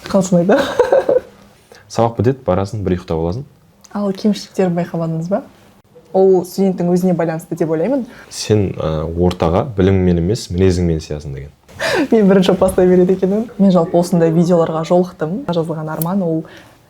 Қалсынайды. Сабақ бітеді, барасың, бір ұйықтап аласың. Ал кемшіліктерін байқамадыңыз ба? Ол студенттің өзіне байланысты деп ойлаймын. Сен ортаға біліммен емес, мінезіңмен сиясың деген. Мен бірінші бастай береді екенмін. Мен жалпы осындай видеоларға жолықтым. Жазылған арман ол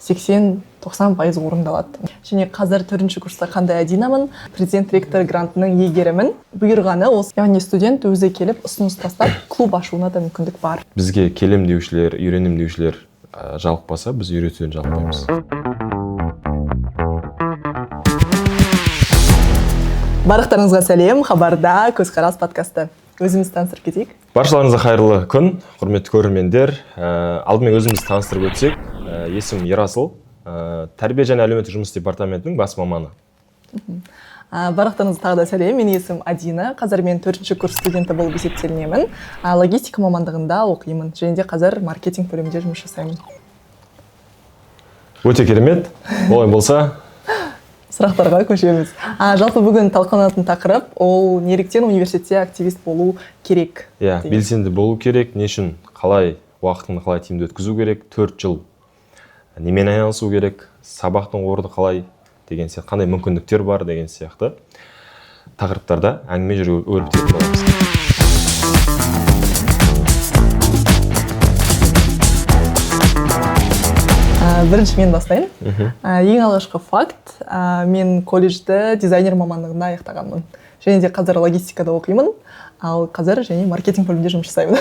80-90% орындалады. Және қазір 4-ші курста қандай Адинамын, президент ректор грантының иегерімін. Бұйырғаны осы, яғни студент өзі келіп ұсыныс тастап клуб ашуына да мүмкіндік бар. Бізге келем деушілер, үйренем деушілер жалықпаса, біз үйретуден жалықпаймыз. Барлықтарыңызға сәлем, хабарда көзқарас подкасты. Өзімізді таныстырып кетейік. Баршаларыңызға қайырлы күн, құрметті көрермендер. Алдымен өзімізді таныстырып өтсек, есімім Ерасыл, тәрбие және әлеуметтік жұмыс департаментінің бас маманы. Барлықтарыңызға тағы да сәлем, менің есімім Адина. Қазір мен 4-ші курс студенті болып есептелінемін. Логистика мамандығында оқимын. Және де қазір маркетинг бөлімінде жұмыс жасаймын. Өте керемет. Олай болса, сұрақтарға көшеміз. Жалпы бүгін талқыланатын тақырып ол неліктен университетте активист болу керек. Белсенді болу керек, не үшін, қалай уақытыңды қалай тиімді өткізу керек, 4 жыл немен айналысу керек, сабақтың орны қалай деген сияқты, қандай мүмкіндіктер бар деген сияқты тақырыптарда әңгіме жүріп өрбітетін боламыз. Бірінші мен бастайын. Ең алғашқы факт, мен колледжді дизайнер мамандығында аяқтағанмын. Және де қазір логистикада оқимын, ал қазір және маркетинг бөлімінде жұмыс жасаймын.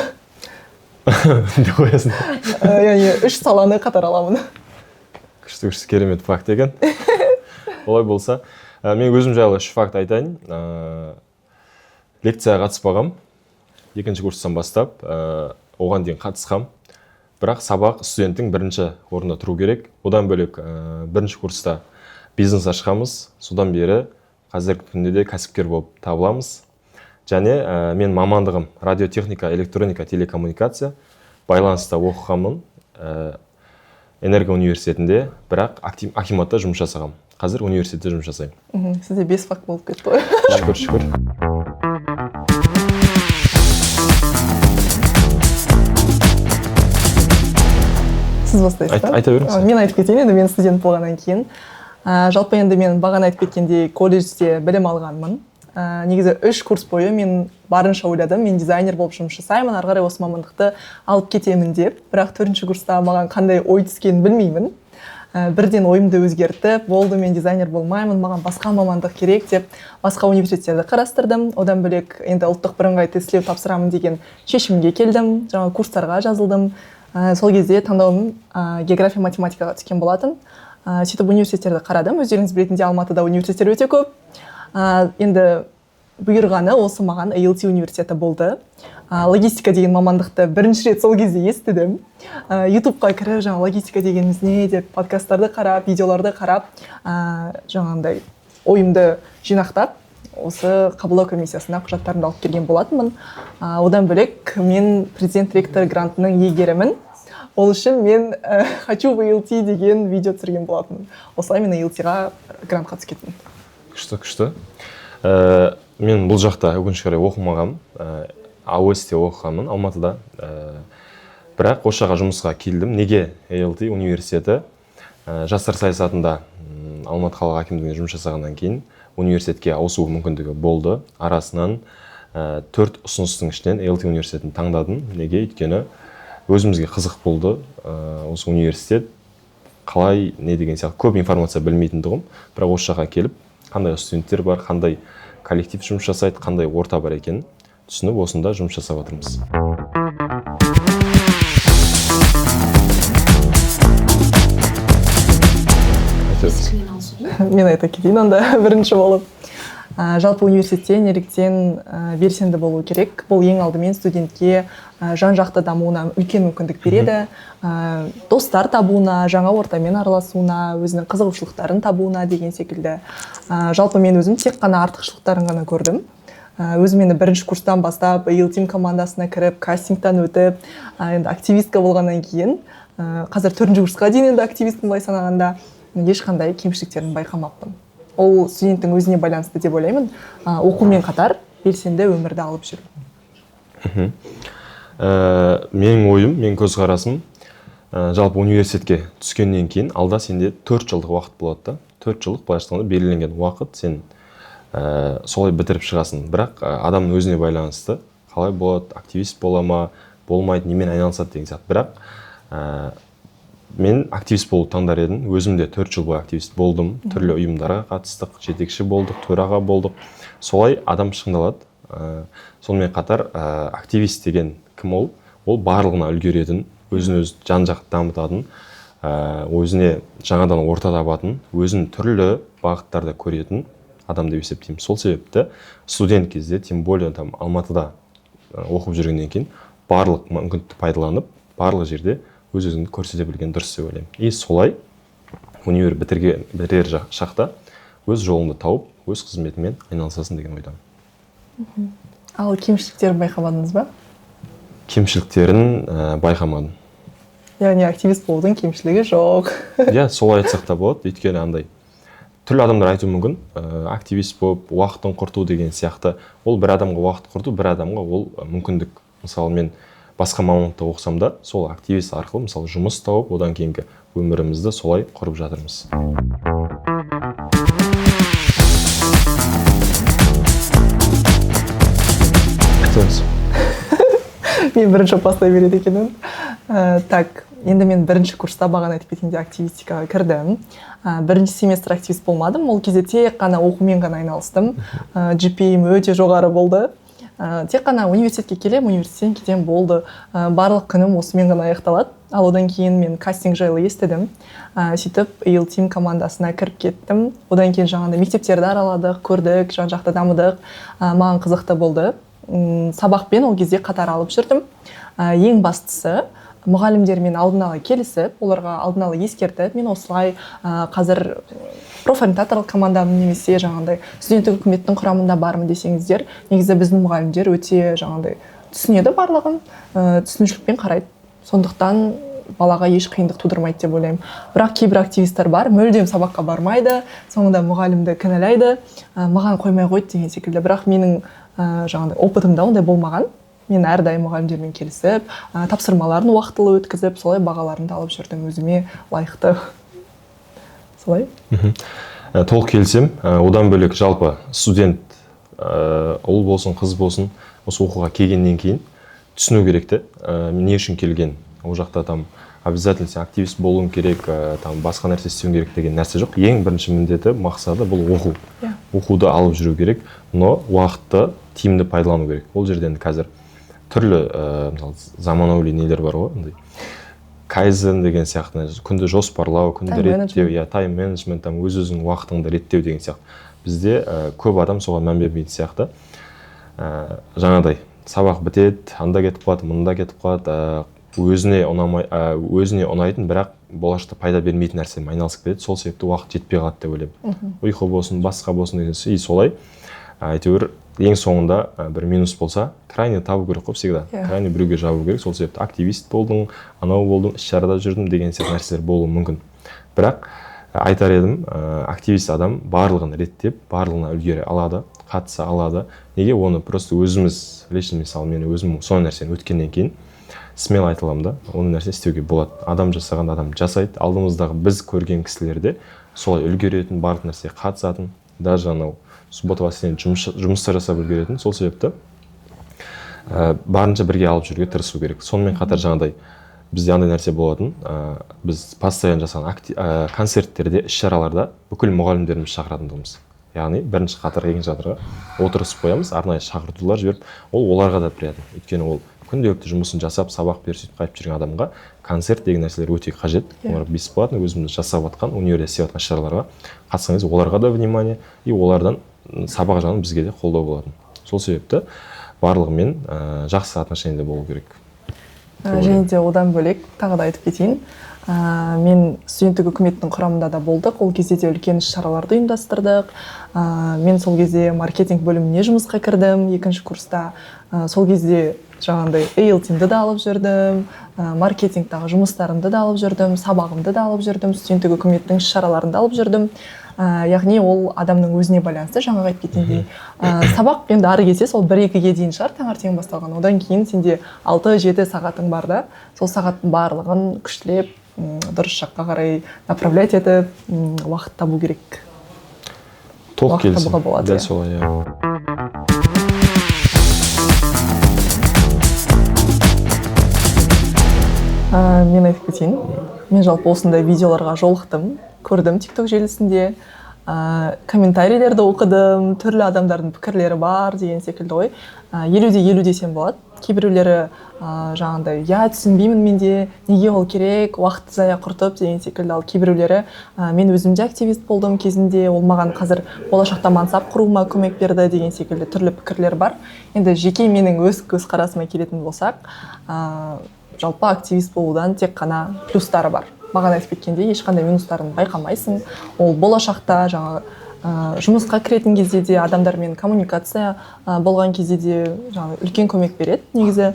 Деп қоясың. Яғни 3 саланы қатар аламын. Күшті керемет факт екен. Олай болса, мен өзім жайлы 3 факт айтайын. Лекцияға қатыспағам, 2-ші курстан бастап, оған дейін қатысқам. Бірақ сабақ студенттің бірінші орнында тұру керек. Одан бөлек 1-ші курста бизнес ашқамыз. Содан бері қазіргі күнде де кәсіпкер болып табыламыз. Және мен мамандығым радиотехника, электроника, телекоммуникация байланыста оқығанмын. Энерго университетінде, бірақ акиматта жұмыс жасағам. Қазір университетте жұмыс жасаймын. Сізде 5 факт болып кетті ғой. Шүкір. Сіз бастайсыз ба? Айта беріңіз. Мен айтып кетейін, енді мен студент болғаннан кейін. Жалпы енді мен бағана айтып кеткендей колледжде білім алғанмын. Негізі 3 курс бойы мен барынша ойладым, мен дизайнер болып жұмыс жасаймын, ары қарай осы мамандықты алып кетемін деп. Бірақ 4-ші курста маған қандай ой түскенін білмеймін. Бірден ойымды өзгертіп, болды мен дизайнер болмаймын, маған басқа мамандық керек деп басқа университеттерді қарастырдым. Одан бөлек енді ұлттық бірыңғай тестілеу тапсырамын деген шешімге келдім. Жаңа курстарға жазылдым. Сол кезде таңдауым география математикаға түскен болатын. Сөйтіп университеттерді қарадым. Өздеріңіз білетіндей Алматыда университеттер өте көп. Енді бұйырғаны осы маған ALT университеті болды. Логистика деген мамандықты бірінші рет сол кезде естідім. YouTube'қа кіріп, жаңа логистика дегеніміз не деп подкасттарды қарап, видеоларды қарап, жаңағындай ойымды жинақтап, осы қабылдау комиссиясына құжаттарымды алып келген болатынмын. Одан бөлек мен президент ректор грантының иегерімін. Ол үшін мен «Хочу в ALT» деген видео түсірген болатынмын. Осылай мен ALT-ға грантқа түскенмін. Күшті. Мен бұл жақта өкінішке қарай оқымағам. АОС-те оқығанмын Алматыда. Бірақ осы жаққа жұмысқа келдім. Неге ALT университеті? Жастар саясатында Алматы қалалық әкімдігінде жұмыс жасағаннан кейін университетке ауысу мүмкіндігі болды. Арасынан 4 ұсыныстың ішінен ALT университетін таңдадым. Неге? Өйткені өзімізге қызық болды. Осы университет қалай, не деген сияқты көп информация білмейтіндігім. Бірақ осы жаққа келіп, қандай студенттер бар, қандай коллектив жұмыс жасайды, қандай орта бар екенін түсініп, осында жұмыс жасап отырмыз. Мен айта кетейін онда бірінші болып. Жалпы университетте неліктен белсенді болу керек. Бұл ең алдымен студентке жан-жақты дамуына үлкен мүмкіндік береді. Достар табуына, жаңа ортамен араласуына, өзінің қызығушылықтарын табуына деген секілді. Жалпы мен өзім тек қана артықшылықтарын ғана көрдім. Өзім енді 1-ші курстан бастап ALT командасына кіріп, кастингтан өтіп, енді активистка болғаннан кейін, қазір 4-ші курсқа дейін енді активистпін былай санағанда, ешқандай кемшіліктерін байқамаппын. Ол студенттің өзіне байланысты деп ойлаймын. Оқумен қатар белсенді өмірді алып жүру. Менің ойым, менің көзқарасым, жалпы университетке түскеннен кейін алда сенде 4 жылдық уақыт болады да. 4 жылдық былайша айтқанда белгіленген уақыт, сен солай бітіріп шығасың. Бірақ адамның өзіне байланысты, қалай болады, активист бола ма, болмайды, немен айналысады деген сияқты. Бірақ мен активист болуды таңдар едім. Өзім де 4 жыл бойы активист болдым. Түрлі ұйымдарға қатыстық, жетекші болдық, төраға болдық. Солай адам шыңдалады. Сонымен қатар активист деген кім ол? Ол барлығына үлгеретін, өзін-өзі жан-жақты дамытатын, өзіне жаңадан орта табатын, өзін түрлі бағыттарда көретін адам деп есептеймін. Сол себепті студент кезде, тем более там Алматыда оқып жүргеннен кейін барлық мүмкіндікті пайдаланып, барлық жерде өз-өзіңді көрсете білген дұрыс деп ойлаймын. И солай универ бітірер шақта өз жолыңды тауып, өз қызметімен айналысасың деген ойдамын. Ал кемшіліктерін байқамадыңыз ба? Кемшіліктерін байқамадым. Яғни активист болудың кемшілігі жоқ. Иә, солай айтсақ та болады. Өйткені андай түрлі адамдар айтуы мүмкін, активист болып уақытын құрту деген сияқты. Ол бір адамға уақыт құрту, бір адамға ол мүмкіндік. Мысалы, мен басқа мамандықта оқысам да, сол активист арқылы мысалы жұмыс тауып, одан кейінгі өмірімізді солай құрып жатырмыз. Айтыңыз. Мен бірінші бастай береді екенмін. Так, енді мен бірінші курста бағана айтып кеткенде активистикаға кірдім. Бірінші семестр активист болмадым. Ол кезде тек қана оқумен ғана айналыстым. GPA-ім өте жоғары болды. Тек қана университетке келем, университеттен кетем болды. Барлық күнім осымен ғана аяқталады. Ал одан кейін мен кастинг жайлы естідім. Сөйтіп EL-Team командасына кіріп кеттім. Одан кейін жаңағыдай мектептерді араладық, көрдік, жан-жақты дамыдық. Маған қызықты болды. Сабақпен ол кезде қатар алып жүрдім. Ең бастысы мұғалімдермен алдын ала келісіп, оларға алдын ала ескертіп, мен осылай қазір профориентаторлық командамын немесе жаңағыдай студенттік үкіметтің құрамында бармын десеңіздер, негізі біздің мұғалімдер өте жаңағыдай түсінеді барлығын, түсінушілікпен қарайды. Сондықтан балаға еш қиындық тудырмайды деп ойлаймын. Бірақ кейбір активистер бар, мүлдем сабаққа бармайды, соңында мұғалімді кінәлайды, маған қоймай қойды деген секілді. Бірақ менің жаңағыдай опытымда ондай болмаған. Мен әрдайым мұғалімдермен келісіп, тапсырмаларын уақытылы өткізіп, солай бағаларымды алып жүрдім өзіме лайықты. Солай? Толық келісем. Одан бөлек жалпы студент, ұл болсын, қыз болсын, осы оқуға келгеннен кейін түсіну керек те, не үшін келген. Ол жақта там обязательно сен активист болуың керек, там басқа нәрсе істеуің керек деген нәрсе жоқ. Ең бірінші міндеті, мақсаты бұл оқу. Оқуды алып жүру керек, но уақытты тиімді пайдалану керек. Ол жерден қазір түрлі заманауи нелер бар ғой, кайзен деген сияқты, күнді жоспарлау, күнді реттеу, тайм менеджмент, өз-өзің уақытыңды реттеу деген сияқты. Бізде көп адам соған мән бермейтін сияқты. Жаңадай сабақ бітеді, анда кетіп қалады, мында кетіп қалады, өзіне ұнайтын, бірақ болашақта пайда бермейтін нәрсемен айналысып кетеді. Сол себепті уақыт жетпей қалады деп ойлаймын. Ұйқы болсын, басқа болсын деген солай. Әйтеуір ең соңында бір минус болса, крайне табу керек қой всегда. Крайне біреуге жабу керек. Сол себепті активист болдың, анау болдың, іс-шарада жүрдім деген сияқты нәрселер болуы мүмкін. Бірақ айтар едім, активист адам барлығын реттеп, барлығына үлгере алады, қатыса алады. Неге оны просто өзіміз, лично мысалы мен өзім сол нәрсені өткеннен кейін смело айта аламын да, оны нәрсе істеуге болады. Адам жасаған адам жасайды. Алдымыздағы біз көрген кісілерде солай үлгеретін, барлық нәрсеге қатысатын, даже анау суббота воскресенье жұмыстар жасап үлгеретін. Сол себепті барынша бірге алып жүруге тырысу керек. Сонымен қатар жаңағыдай бізде андай нәрсе болатын, біз постоянно жасаған концерттерде, іс-шараларда бүкіл мұғалімдеріміз шақыратындығымыз. Яғни бірінші қатарға, екінші қатарға отырысып қоямыз, арнайы шақыртулар жіберіп, ол оларға да приятно. Өйткені ол күнделікті жұмысын жасап, сабақ беріп сөйтіп қайтып жүрген адамға концерт деген нәрселер өте қажет. Олар бесплатно өзіміз жасап жатқан, универде істеп жатқан шараларға қатысаңыз, оларға да внимание, и олардан сабақ жағынан бізге де қолдау болатын. Сол себепті барлығымен жақсы отношениеде болу керек. Және де одан бөлек тағы да айтып кетейін. Мен студенттік үкіметтің құрамында да болдық. Ол кезде де үлкен іс-шараларды ұйымдастырдық. Мен сол кезде маркетинг бөліміне жұмысқа кірдім, екінші курста. Сол кезде жаңағындай ELT-имді да алып жүрдім, маркетингтағы жұмыстарымды да алып жүрдім, сабағымды да алып жүрдім, студенттік үкіметтің іс-шараларын да алып жүрдім. Яғни ол адамның өзіне байланысты, жаңағы айтып кеткендей. Сабақ енді ары кетсе сол 1-2-ге дейін шығар, таңертең басталған. Одан кейін сенде 6-7 сағатың бар да, сол сағаттың барлығын күштілеп, дұрыс жаққа қарай направлять етіп, уақыт табу керек. Толық келісім. Уақыт табуға болады. Дәл солай, иә. Мен айтып кетейін. Мен жалпы осындай видеоларға жолықтым, көрдім TikTok желісінде, комментарийлерді оқыдым, түрлі адамдардың пікірлері бар деген секілді ғой. 50-50 десем болады. Кейбіреулері жаңағындай, түсінбеймін менде, неге ол керек, уақытты зая құртып деген секілді. Ал кейбіреулері мен өзім де активист болдым кезінде, ол маған қазір болашақта мансап құруыма көмек берді деген секілді түрлі пікірлер бар. Енді жеке менің өз көзқарасыма келетін болсақ, жалпы активист болудан тек қана плюстары бар. Маған айтып кеткенде ешқандай минустарын байқамайсың. Ол болашақта жаңағы жұмысқа кіретін кезде де, адамдармен коммуникация болған кезде де жаңағы үлкен көмек береді. Негізі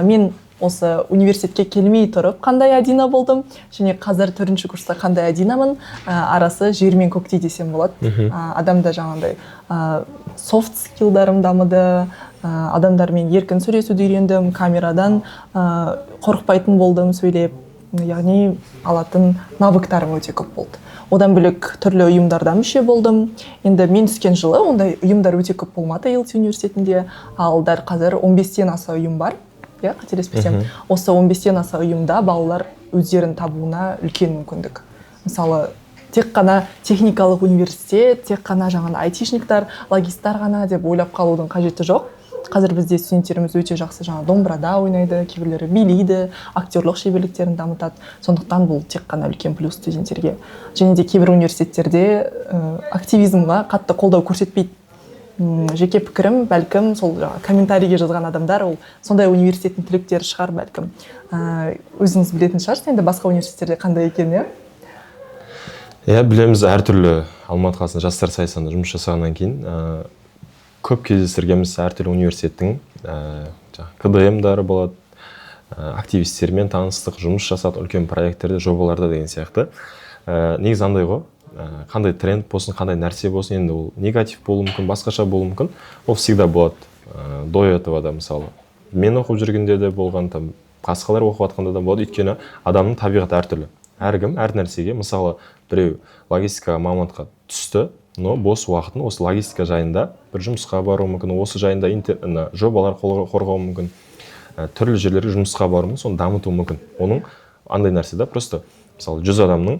мен осы университетке келмей тұрып қандай Адина болдым, және қазір 4-ші курста қандай Адинамын, арасы жер мен көктей десем болады. Адамда жаңағындай софт скиллдарым дамыды, адамдармен еркін сөйлесуді үйрендім, камерадан қорықпайтын болдым сөйлеп. Яғни алатын навыктарым өте көп болды. Одан бөлек түрлі ұйымдарда мүше болдым. Енді мен түскен жылы ондай ұйымдар өте көп болмады ELT университетінде, ал дәл қазір 15-тен аса ұйым бар. Қателеспесем, осы 15-тен аса ұйымда балалар өздерін табуына үлкен мүмкіндік. Мысалы, тек қана техникалық университет, тек қана жаңағы айтишниктар, логисттар ғана деп ойлап қалудың қажеті жоқ. Қазір бізде студенттеріміз өте жақсы жаңа домбырада ойнайды, кейбіреулері билейді, актерлық шеберліктерін дамытады. Сондықтан бұл тек қана үлкен плюс студенттерге. Және де кейбір университеттерде активизмға қатты қолдау көрсетпейді. Жеке пікірім, бәлкім сол комментарийге жазған адамдар ол сондай университеттің түлектері шығар бәлкім. Өзіңіз білетін шығарсыз, енді басқа университеттерде қандай екенін, Иә, білеміз, әртүрлі Алматы қаласында жастар сайысында жұмыс жасағаннан кейін көп кездестіргеніміз әртүрлі университеттің КДМ-дары болады, активистермен таныстық, жұмыс жасады, үлкен проекттерде, жобаларда деген сияқты. Негізі андай ғой, қандай тренд болсын, қандай нәрсе болсын, енді ол негатив болуы мүмкін, басқаша болуы мүмкін, ол всегда болады. До этого да, мысалы, мен оқып жүргенде де болған, басқалар оқып жатқанда да болады, өйткені адамның табиғаты әртүрлі. Әркім әр нәрсеге, мысалы, біреу логистика мамандыққа түсті, но бос уақытын осы логистика жайында бір жұмысқа бару мүмкін, осы жайында жобалар қорғау мүмкін, түрлі жерлерге жұмысқа бару мүмкін, соны дамыту мүмкін. Оның андай нәрсе да, просто мысалы 100 адамның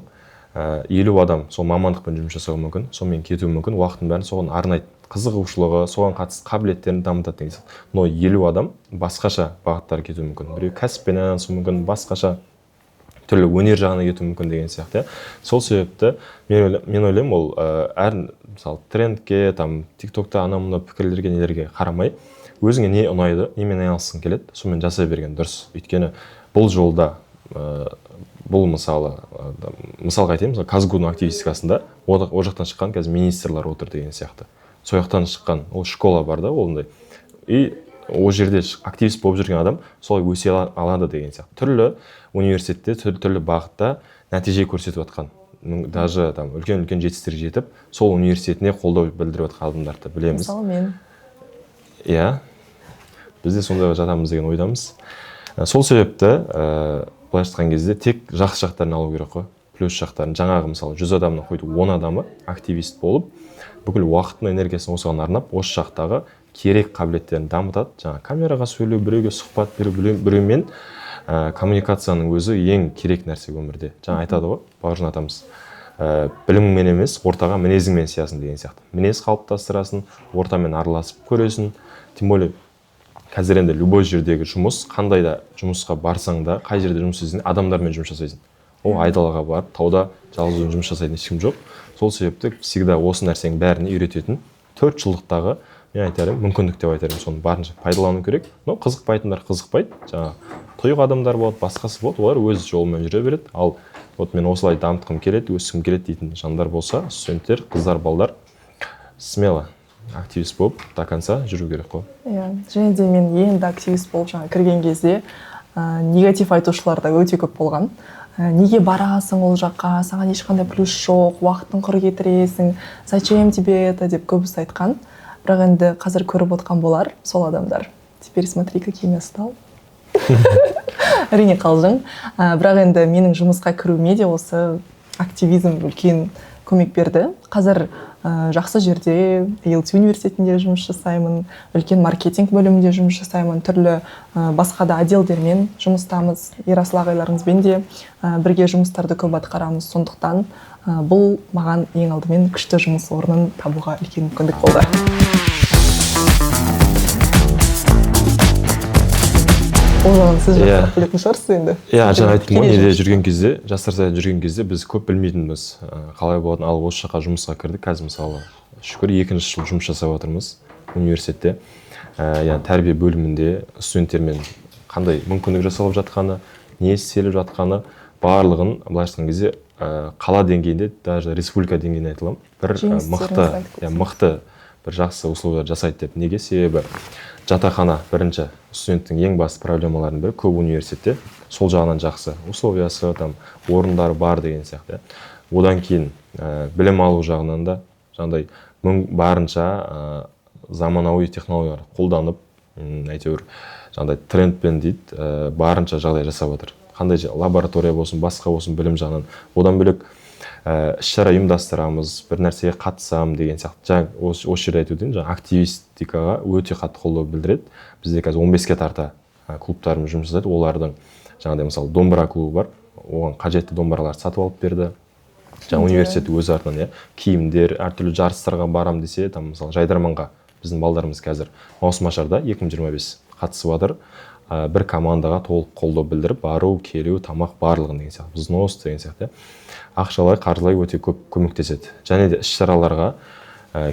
50 адам сол мамандықпен жұмыс жасауы мүмкін, сонымен кетуі мүмкін, уақытын бәрін соған арнайды, қызығушылығы, соған қатысты қабілеттерін дамытады деген сияқты. Но 50 адам басқаша бағыттар кетуі мүмкін. Біреу кәсіппен айналысуы мүмкін, басқаша түрлі өнер жағына кетуі мүмкін деген сияқты. Сол себепті мен ойлаймын, ол әр мысалы трендке, TikTokта ана-мына пікірлерге, нелерге қарамай, өзіңе не ұнайды, немен айналысқың келеді, сонымен жасай берген дұрыс. Өйткені бұл жолда бұл мысалға айтайын, Казгудың активистикасында о жақтан шыққан қазір министрлар отыр деген сияқты. Сол жақтан шыққан ол школа бар да, олындай. И ол жерде активист болып жүрген адам солай өсе алады деген сияқты. Түрлі университетте, түрлі бағытта нәтиже көрсетіп жатқан. Даже үлкен жетістіктерге жетіп, сол университетіне қолдау білдіріп жатқан адамдарды білеміз. Мысалы мен. Иә, біз де сондай жатамыз деген ойдамыз. Сол себепті, былай айтқан кезде тек жақсы жақтарын алу керек қой. Плюс жақтарын, жаңағы мысалы 100 адамның қойды 10 адамы активист болып, бүкіл уақытын, энергиясын осыған арнап, осы жақтағы керек қабілеттерін дамытады. Жаңа камераға сөйлеу, біреуге сұхбат беру, біреумен коммуникацияның өзі ең керек нәрсе өмірде. Жаңа айтады ғой, Бауыржан атамыз, біліммен емес, ортаға мінезіңмен сиясың деген сияқты. Мінез қалыптастырасың, ортамен араласып көресің. Тем более қазір енді любой жердегі жұмыс, қандай да жұмысқа барсаң да, қай жерде жұмыс істейсің, адамдармен жұмыс жасайсың. Ол айдалаға барып, тауда жалғыз жұмыс жасайтын ешкім жоқ. Сол себепті всегда осы нәрсенің бәріне үйрететін 4 жылдықтағы мен айтарым, мүмкіндік деп айтарым, соны барынша пайдалану керек. Но қызықпайтындар қызықпайды. Жаңа тұйық адамдар болады, басқасы болады, олар өз жолымен жүре береді. Ал мен осылай дамытқым келеді, өскім келеді дейтін жандар болса, студенттер, қыздар, балдар, смело активист болып до конца жүру керек қой. Иә, және де мен енді активист болып жаңа кірген кезде негатив айтушылар да өте көп болған. Неге барасың ол жаққа, саған ешқандай плюс жоқ, уақытын құр кетіресің, зачем тебе это деп көбісі айтқан. Бірақ енді қазір көріп отқан болар сол адамдар. Теперь смотри, каким я стал. Әрине қалжың. Бірақ енді менің жұмысқа кіруіме де осы активизм үлкен көмек берді. Қазір жақсы жерде ELT университетінде жұмыс жасаймын, үлкен маркетинг бөлімінде жұмыс жасаймын, түрлі басқа да отделдермен жұмыстамыз, Ерасыл ағайларымызбен де бірге жұмыстарды көп атқарамыз. Сондықтан бұл маған ең алдымен күшті жұмыс орнын табуға үлкен мүмкіндік болды. Ол жағын сіз жақсылап білетін шығарсыз енді. Иә, жаңа айттым ғой, неде жүрген кезде, жастар сайын жүрген кезде біз көп білмейтінбіз. Қалай болатын, ал осы жаққа жұмысқа кірдік. Қазір мысалы шүкір 2-ші жыл жұмыс жасап отырмыз университетте. Яғни тәрбие бөлімінде студенттермен қандай мүмкіндік жасалып жатқаны, не істеліп жатқаны барлығын былайша айтқан кезде қала деңгейінде, даже республика деңгейінде айтылам. Бір мықты бір жақсы условиялар жасайды деп. Неге? Себебі жатақхана бірінші студенттің ең басты проблемаларының бірі, көп университетте сол жағынан жақсы условиясы, там орындары бар деген сияқты. Одан кейін білім алу жағынан да жаңағыдай барынша заманауи технологиялар қолданып, әйтеуір жаңағыдай трендпен дейді, барынша жағдай жасап отыр. Қандай лаборатория болсын, басқа болсын білім жағынан. Одан бөлек іс-шара ұйымдастырамыз, бір нәрсеге қатысам деген сияқты. Осы жерде айтудың активистикаға өте қатты қолдау білдіреді. Бізде қазір 15-ке тарта клубтарымыз жұмыс жасайды. Олардың жаңағыдай мысалы домбыра клубы бар. Оған қажетті домбыраларды сатып алып берді. Университет өз артынан киімдер, әртүрлі жарыстарға барам десе, там мысалы Жайдарманға біздің балдарымыз қазір маусымашарда 2025 қатысып жатыр. Бір командаға толық қолдау білдіріп, бару, келу, тамақ барлығын деген сияқты. Взнос деген сияқты. Ақшалай, қаржылай өте көп көмектеседі. Және де іс-шараларға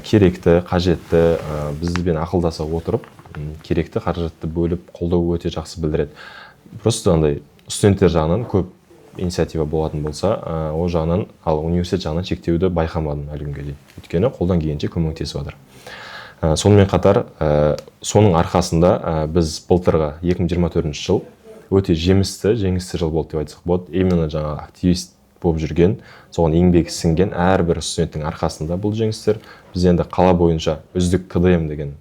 керекті, қажетті бізбен ақылдаса отырып, керекті қаражатты бөліп қолдау өте жақсы білдіреді. Просто андай студенттер жағынан көп инициатива болатын болса, ол жағынан, ал университет жағынан шектеуді байқамадым әлі күнге дейін. Өйткені қолдан келгенше көмектесіп жатыр. Сонымен қатар, соның арқасында біз былтырғы 2024 жыл өте жемісті жыл болды деп айтсақ болады. Именно жаңа активист болып жүрген, соған еңбегі сіңген әрбір студенттің арқасында бұл жеңістер. Біз енді қала бойынша үздік КДМ деген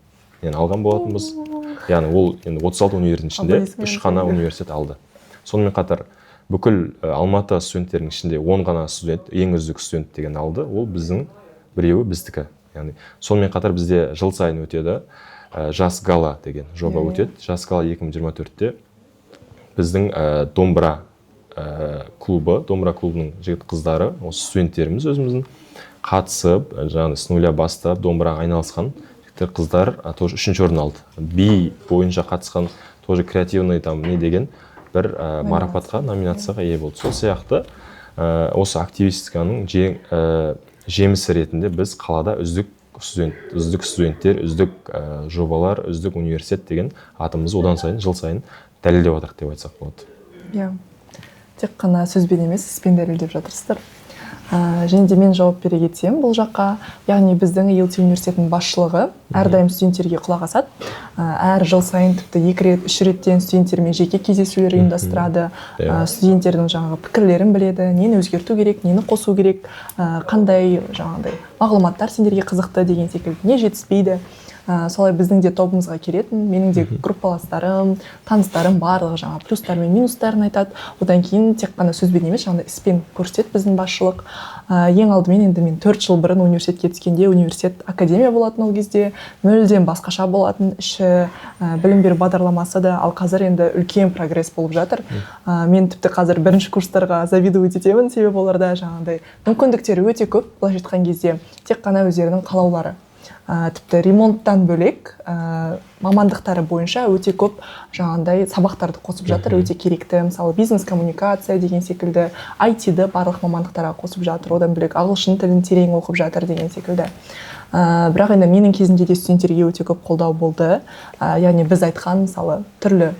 алған болатынбыз. Яғни ол енді 36 университеттің ішінде 3 қана университет алды. Сонымен қатар бүкіл Алматы студенттерінің ішінде 10 ғана студент, ең үздік студент деген алды. Ол біздің біреуі біздікі. Яғни сонымен қатар бізде жыл сайын өтеді Жас Гала деген жоба өтеді. Жас Гала 2024-те біздің домбыра клубы, домбыра клубының жігіт қыздары, осы студенттеріміз өзіміздің қатысып, жаңағы с нуля бастап домбыраға айналысқан жігіттер қыздар тоже 3-ші орын алды. Би бойынша қатысқан тоже креативный там не деген бір марапатқа, номинацияға ие болды. Сол сияқты осы активистиканың жемісі ретінде біз қалада үздік студенттер, үздік жобалар, үздік университет деген атымыз одан сайын, жыл сайын дәлелдеп отырық деп айтсақ болады. Иә, тек қана сөзбен емес, іспен дәлелдеп жатырсыздар. Және де мен жауап бере кетсем бұл жаққа, яғни біздің ELT университетінің басшылығы әрдайым студенттерге құлақ асады. Әр жыл сайын тіпті 2 рет, 3 реттен студенттермен жеке кездесулер ұйымдастырады. Студенттердің жаңағы пікірлерін біледі, нені өзгерту керек, нені қосу керек, қандай жаңағыдай мағлұматтар сендерге қызықты деген секілді, не жетіспейді. Солай біздің де тобымызға келетін, менің де группаластарым, таныстарым барлығы жаңа плюстар мен минустарын айтады. Одан кейін тек қана сөзбен емес, жаңа іспен көрсетеді біздің басшылық. Ең алдымен енді мен 4 жыл бұрын университетке түскенде университет академия болатын ол кезде, мүлдем басқаша болатын, іші білім беру бағдарламасы да, ал қазір енді үлкен прогресс болып жатыр. Мен тіпті қазір 1-ші курстарға завидовать етемін, себебі оларда жаңағыдай мүмкіндіктері өте көп, былайша айтқан кезде тек қана өздерінің қалаулары. Тіпті ремонттан бөлек мамандықтары бойынша өте көп жаңағындай сабақтарды қосып жатыр, өте керекті. Мысалы, бизнес-коммуникация деген секілді, IT-ді барлық мамандықтарға қосып жатыр, одан бөлек ағылшын тілін терең оқып жатыр деген секілді. Бірақ енді менің кезімде де студенттерге өте көп қолдау болды. Яғни біз айтқан, мысалы, түрлі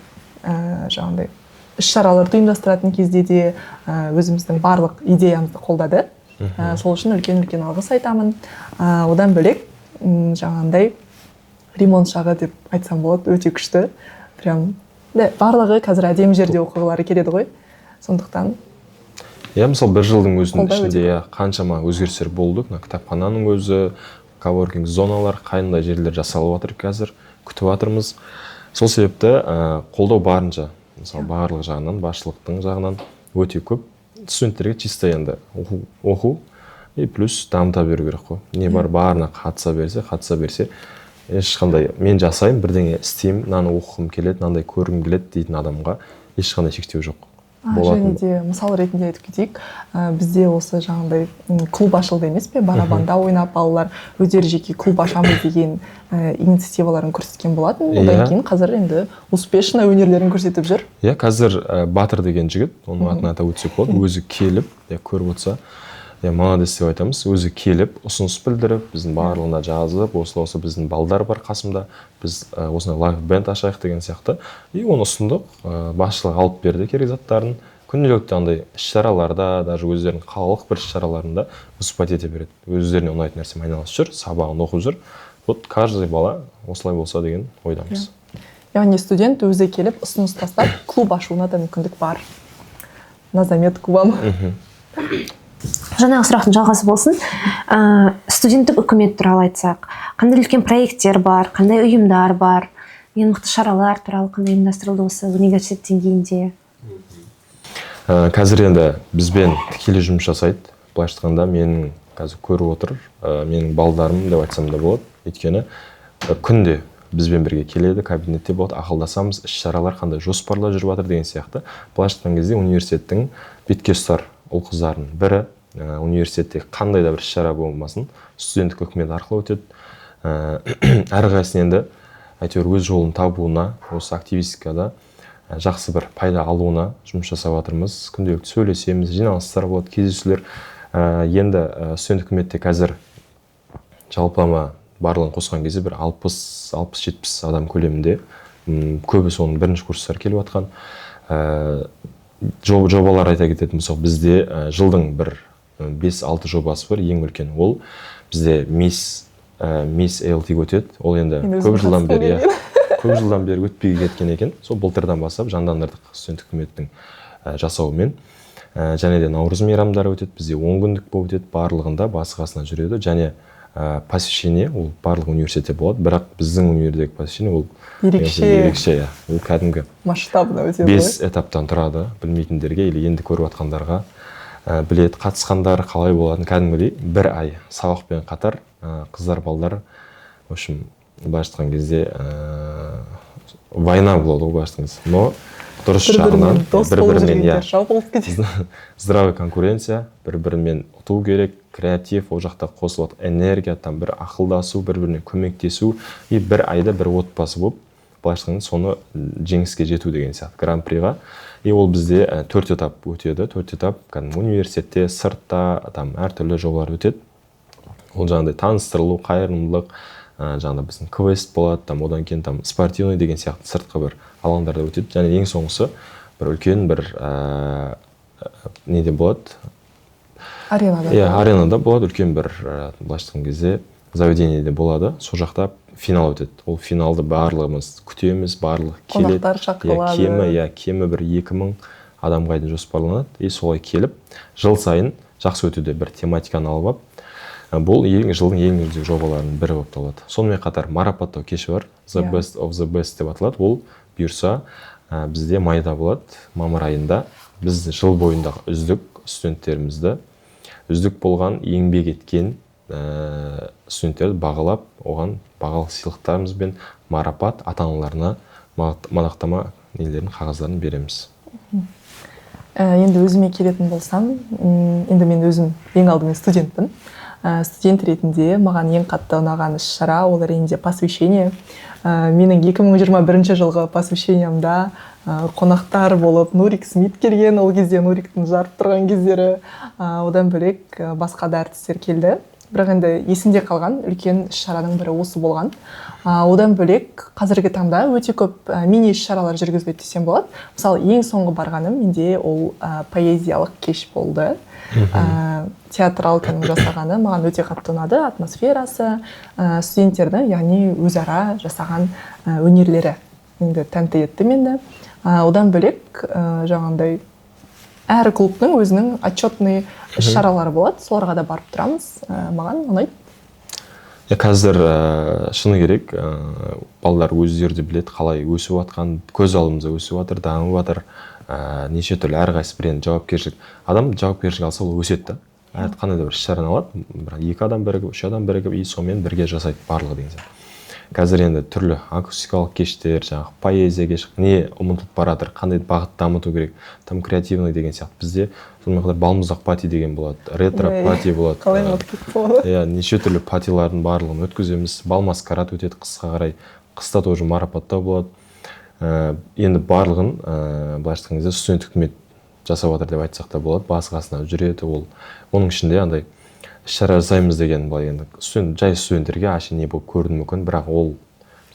жаңағындай іс-шараларды ұйымдастыратын кезде де өзіміздің барлық идеямызды қолдады. Сол үшін үлкен алғыс айтамын. Одан бөлек жаңағындай ремонт шағы деп айтсам болады, өте күшті. Прям барлығы қазір әдемі жерде оқығылары келеді ғой. Сондықтан мысалы бір жылдың өзінің қолдау ішінде өте қаншама өзгерістер болды. Кітапхананың өзі, коворкинг зоналар қандай жерлер жасалып жатыр қазір, күтіп жатырмыз. Сол себепті қолдау барынша, мысалы барлық жағынан, басшылықтың жағынан өте көп. Студенттерге чисто енді оқу и плюс дамыта беру керек қой. Не бар, барына қатыса берсе, ешқандай мен жасаймын, бірдеңе істеймін, мынаны оқығым келеді, мынандай көргім келеді дейтін адамға ешқандай шектеу жоқ. Және де мысал ретінде айтып кетейік, бізде осы жаңағындай клуб ашылды емес пе, барабанда ойнап балалар өздері жеке клуб ашамыз деген инициативаларын көрсеткен болатын. Одан кейін қазір енді успешно өнерлерін көрсетіп жүр. Қазір Батыр деген жігіт, оның атын атап өтсек болады, өзі келіп, көріп отырса, молодец деп айтамыз, өзі келіп, ұсыныс білдіріп, біздің барлығына жазып, осы біздің балдар бар қасымда, біз осындай лайв бенд ашайық деген сияқты. И оны ұсындық, басшылық алып берді керек заттарын. Күнделікті андай іс-шараларда, даже өздерінің қалалық бір іс-шараларында выступать ете береді. Өздеріне ұнайтын нәрсемен айналысып жүр, сабағын оқып жүр. Вот каждый бала осылай болса деген ойдамыз. Яғни студент өзі келіп, ұсыныс тастап, клуб ашуына да мүмкіндік бар. На заметку вам. Жаңағы сұрақтың жалғасы болсын. Студенттік үкімет туралы айтсақ, қандай үлкен проекттер бар, қандай ұйымдар бар, ең мықты шаралар туралы қандай ұйымдастырылды осы университет деңгейінде? Қазір енді бізбен тікелей жұмыс жасайды. Былайша айтқанда менің қазір көріп отыр, менің балдарым деп айтсам да болады. Өйткені күнде бізбен бірге келеді, кабинетте болады, ақылдасамыз, іс-шаралар қандай жоспарлар жүріп жатыр деген сияқты. Былайша айтқан кезде университеттің бетке ұстар ұл-қыздарының бірі, университетте қандай да бір іс-шара болмасын, студенттік үкімет арқылы өтеді. Әрқайсысы енді әйтеуір өз жолын табуына, осы активистикада жақсы бір пайда алуына жұмыс жасап жатырмыз. Күнделікті сөйлесеміз, жиналыстар болады, кездесулер. Енді студенттік үкіметте қазір жалпылама барлығын қосқан кезде бір 60-70 адам көлемінде, көбісі оның бірінші курстар келіп жатқан. Жобалар айта кететін болсақ, бізде жылдың бір 5-6 жобасы бар, ең үлкен. Ол бізде Miss ALT өтеді. Ол енді көп жылдан бері өтпей кеткен екен. Сол былтырдан бастап жандандырдық студенттік үкіметтің жасауымен. Және де Наурыз мейрамдары өтеді. Бізде 10 күндік болып өтеді, барлығында басы-қасына жүреді. Және посещение ол барлық университетте болады, бірақ біздің универдегі посещение ол ерекше, ол кәдімгі масштабно өтеді. 5 этаптан тұрады, білмейтіндерге или енді көріп жатқандарға білет, қатысқандар қалай болатын кәдімгідей бір ай сабақпен қатар қыздар, балдар, в общем, былайша айтқан кезде война болады, былайша айтқан кезде. Но дұрыс жағынан бір-бірімен здравый конкуренция, бір-бірімен ұту керек, креатив, ол жақта қосылып энергия, там бір ақылдасу, бір-біріне көмектесу, и бір айда бір отбасы болып, былайша айтқанда соны жеңіске жету деген сияқты гран-приға. И ол бізде 4 этап өтеді. 4 этап университетте, сыртта, там әртүрлі жобалар өтеді. Ол жаңағыдай таныстырылу, қайырымдылық, жаңағыдай біздің квест болады, там одан кейін там спортивный деген сияқты сыртқы бір алаңдарда өтеді. Және ең соңғысы бір үлкен бір неде болады? Аренада. Аренада болады, үлкен бір былайша айтқан кезде заведениеде болады. Сол жақта финал өтеді. Ол финалды барлығымыз күтеміз, барлығы келеді. Қонақтар шақырылады. Кемі бір 2000 адамға дейін жоспарланады. И солай келіп, жыл сайын жақсы өтуде бір тематиканы алып алып, бұл жылдың ең үздік жобаларының бірі болып табылады. Сонымен қатар марапаттау кеші бар, The Best of the Best деп аталады. Ол бұйырса бізде майда болады, мамыр айында. Біз жыл бойындағы үздік студенттерімізді, үздік болған, еңбек еткен студенттерді бағалап, оған бағалы сыйлықтарымызбен марапат, ата-аналарына мадақтама нелерін, қағаздарын береміз. Енді өзіме келетін болсам, енді мен өзім ең алдымен студентпін. Студент ретінде маған ең қатты ұнаған іс-шара, ол әрине посвящение. Менің 2021 жылғы посвящениемда қонақтар болып Нурик Смит келген, ол кезде Нуриктің жарып тұрған кездері, одан бөлек басқа да әртістер келді. бірақ енді есімде қалған үлкен іс-шараның бірі осы болған. Одан бөлек қазіргі таңда өте көп мини іс-шаралар жүргізіледі десем болады. Мысалы, ең соңғы барғаным менде ол поэзиялық кеш болды. Театралканың жасағаны маған өте қатты ұнады, атмосферасы, студенттердің, яғни өзара жасаған өнерлері енді тәнті етті менді. Одан бөлек жаңағындай әр клубтың өзінің отчетный іс-шаралары болады, соларға да барып тұрамыз. Маған ұнайды. Қазір шыны керек, балалар өздері де біледі қалай өсіп жатқан, көз алдымызда өсіп жатыр, дамып жатыр. Неше түрлі әрқайсысы бір жауапкершілік. Адам жауапкершілік алса ол өседі. Қандай да бір іс-шараны алады, екі адам бірігіп, үш адам бірігіп, сонымен бірге жасайды барлығы деген сияқты. Қазір енді түрлі акустикалық кештер, жаңағы поэзия кеш, не ұмытылып баратыр, қандай бағыт дамыту керек, там креативный деген сияқты. Бізде сонымен қатар балмұздақ пати деген болады, ретро пати болады. Қалай ұмытып кетіп болады? Неше түрлі патилардың барлығын өткіземіз. Бал маскарад өтеді қысқа қарай. Қыста тоже марапаттау болады. Енді барлығын былайша айтқан кезде студент үкімет жасап жатыр деп айтсақ та болады. Басы-қасында жүреді. Оның ішінде андай іс-шара жасаймыз деген былай енді жай студенттерге не болып көрінуі мүмкін, бірақ ол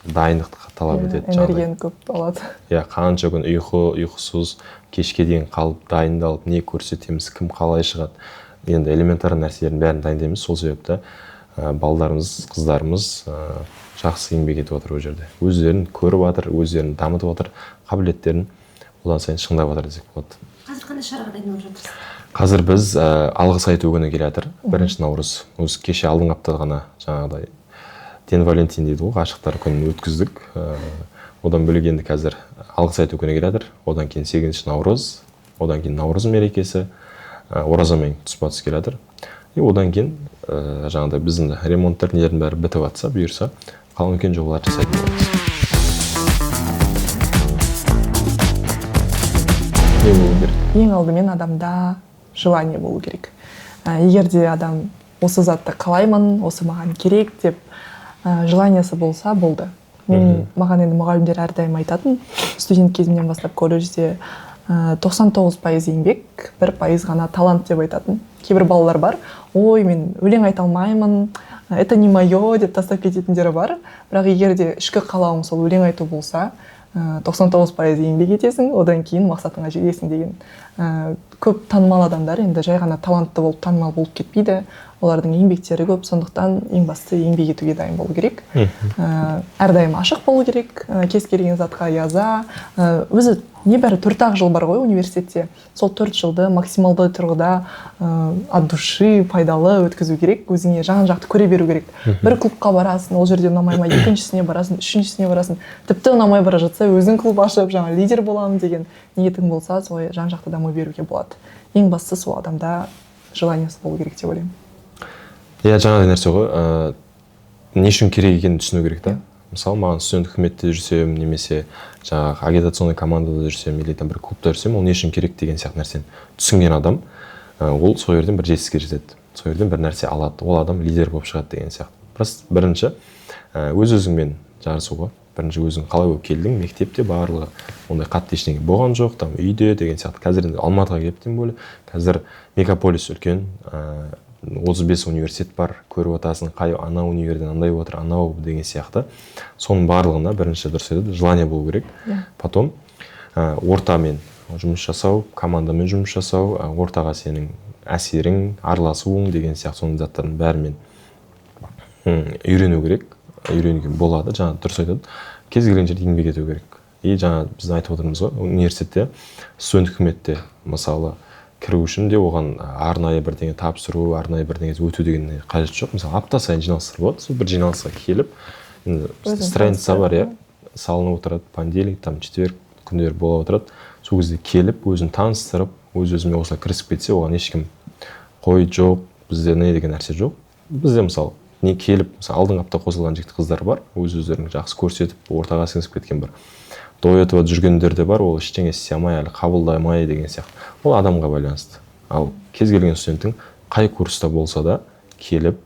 дайындықты талап етеді. Энергияны көп алады. Қанша күн ұйқысыз, кешке дейін қалып, дайындалып, не көрсетеміз, кім қалай шығады. Енді элементар нәрселердің бәрін дайындаймыз. Сол себепті балдарымыз, қыздарымыз жақсы еңбек етіп отыр ол жерде. Өздерін көріп жатыр, өздерін дамытып отыр, қабілеттерін одан сайын шыңдап жатыр десек болады. Қазір қандай шараға дайындалып жатырсыз? Қазір біз алғыс айту күні келе жатыр. 1 наурыз. Осы кеше алдыңғы аптада ғана жаңағыдай Ден Валентин дейді ғой, ғашықтар күнін өткіздік. Одан бөлек енді қазір алғыс айту күні келе жатыр. Одан кейін 8 наурыз, одан кейін Наурыз мерекесі, оразамен тұспа-тұс келе жатыр. Одан кейін жаңағыдай біздің ремонттар нелердің бәрі бітіп жатса, бұйырса, қалған үлкен жобалар жасайтын боламыз. Не болу керек? Ең алдымен адамда желание болу керек. Егер де адам осы затты қалаймын, осы маған керек деп желаниясы болса, болды. Маған енді мұғалімдер әрдайым айтатын, студент кезімнен бастап колледжде 99% еңбек, 1% ғана талант деп айтатын. Кейбір балалар бар, ой, мен өлең айта алмаймын, это не мое деп тастап кететіндері бар. Бірақ егер де ішкі қалауың сол өлең айту болса, 99% еңбек етесің, одан кейін мақсатыңа жетесің деген. Көп танымал адамдар енді жай ғана талантты болып танымал болып кетпейді. Олардың еңбектері көп, сондықтан ең басты еңбек етуге дайын болу керек. Әрдайым ашық болу керек, кез келген затқа яза. Өзі небәрі 4 жыл бар ғой университетте. Сол 4 жылды максималды тұрғыда от души пайдалы өткізу керек. Өзіңе жан-жақты көре беру керек. Бір клубқа барасың, ол жерде ұнамай ма, екіншісіне барасың, үшіншісіне барасың. Тіпті ұнамай бара жатса, өзің клуб ашып, жаңа лидер боламын деген ниетің болса, солай жан-жақты даму беруге болады. Ең бастысы сол адамда желаниясы болу керек деп ойлаймын. Жаңағыдай нәрсе ғой, не үшін керек екенін түсіну керек та. Мысалы, маған студент үкіметте жүрсем, немесе жаңағы агитационный командада жүрсем, или там бір клубта жүрсем, ол не үшін керек деген сияқты нәрсені түсінген адам, ол сол жерден бір жетістікке жетеді. Сол жерден бір нәрсе алады, ол адам лидер болып шығады деген сияқты. Просто бірінші өз-өзіңмен жарысуға, бірінші өзің қалай болып келдің, мектепте барлығы ондай қатты ештеңе болған жоқ, там үйде деген сияқты. Қазір енді Алматыға келіп тем более, қазір мегаполис үлкен, 35 университет бар, көріп отырсың, қай ана универден андай отыр, анау деген сияқты. Соның барлығына бірінші дұрыс етеді, желание болу керек. Потом ортамен жұмыс жасау, командамен жұмыс жасау, ортаға сенің әсерің, араласуың деген сияқты соның заттардың бәрімен үйрену керек. Үйренуге болады, жаңа дұрыс айтады. Кез келген жерде еңбек ету керек. Жаңа біз айтып отырмыз ғой, университетте, студент үкіметте, мысалы, кіру үшін де оған арнайы бірдеңе тапсыру, арнайы бірдеңе өту деген қажет жоқ. Мысалы, апта сайын жиналыстар болады. Сол бір жиналысқа келіп, страница бар, салынып отырады, понедельник, там четверг күндері бола отырады. Сол кезде келіп, өзін таныстырып, өз-өзіме осылай кірісіп кетсе, оған ешкім қой жоқ, бізде не деген нәрсе жоқ. Бізде мысалы, не келіп, мысалы, алдыңғы апта қосылған жігіт қыздар бар, өз-өздерін жақсы көрсетіп, ортаға сіңісіп кеткен бір. До этого жүргендер де бар, ол ештеңе істей алмай, әлі қабылдамай деген сияқты. Ол адамға байланысты. Ал кез келген студенттің қай курста болса да келіп,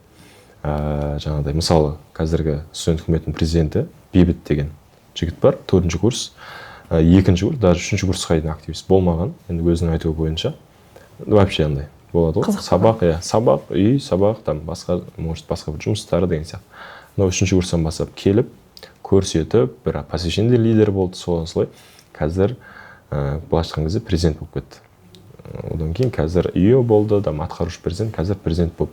жаңағыдай, мысалы, қазіргі студент үкіметінің президенті Бейбіт деген жігіт бар, 4-ші курс, 2-ші курс, даже 3-ші курсқа дейін активист болмаған, енді өзінің айтуы бойынша, вообще андай, болады ғой. Сабақ, сабақ, үй, сабақ, там басқа бір жұмыстары деген сияқты. Но 3-ші курстан бастап келіп, көрсетіп, бір посвящение лидер болды, солай. Қазір былайша айтқан кезде президент болып кетті. Одан кейін қазір үйі болды, атқарушы президент, қазір президент болып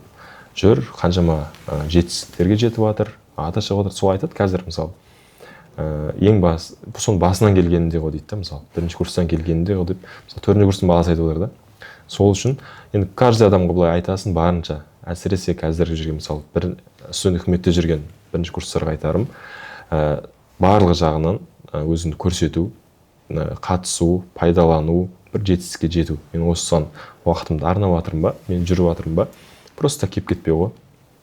жүр, қаншама жетістіктерге жетіп жатыр, аты шығып жатыр. Сол айтады қазір мысалы. Соның басынан келгенінде ғой дейді да, мысалы. 1-ші курстан келгенінде ғой деп, мысалы 4-ші курстың баласы айтып отыр да. Сол үшін енді каждый адамға былай айтасын барынша, әсіресе қазіргі жүрген мысалы бір студент үкіметте жүрген 1-ші курстарға айтарым, барлық жағынан өзіңді көрсету, қатысу, пайдалану, бір жетістікке жету. Мен осыған уақытымды арнап жатырмын ба, мен жүріп жатырмын ба, просто кеп кетпеу ғой.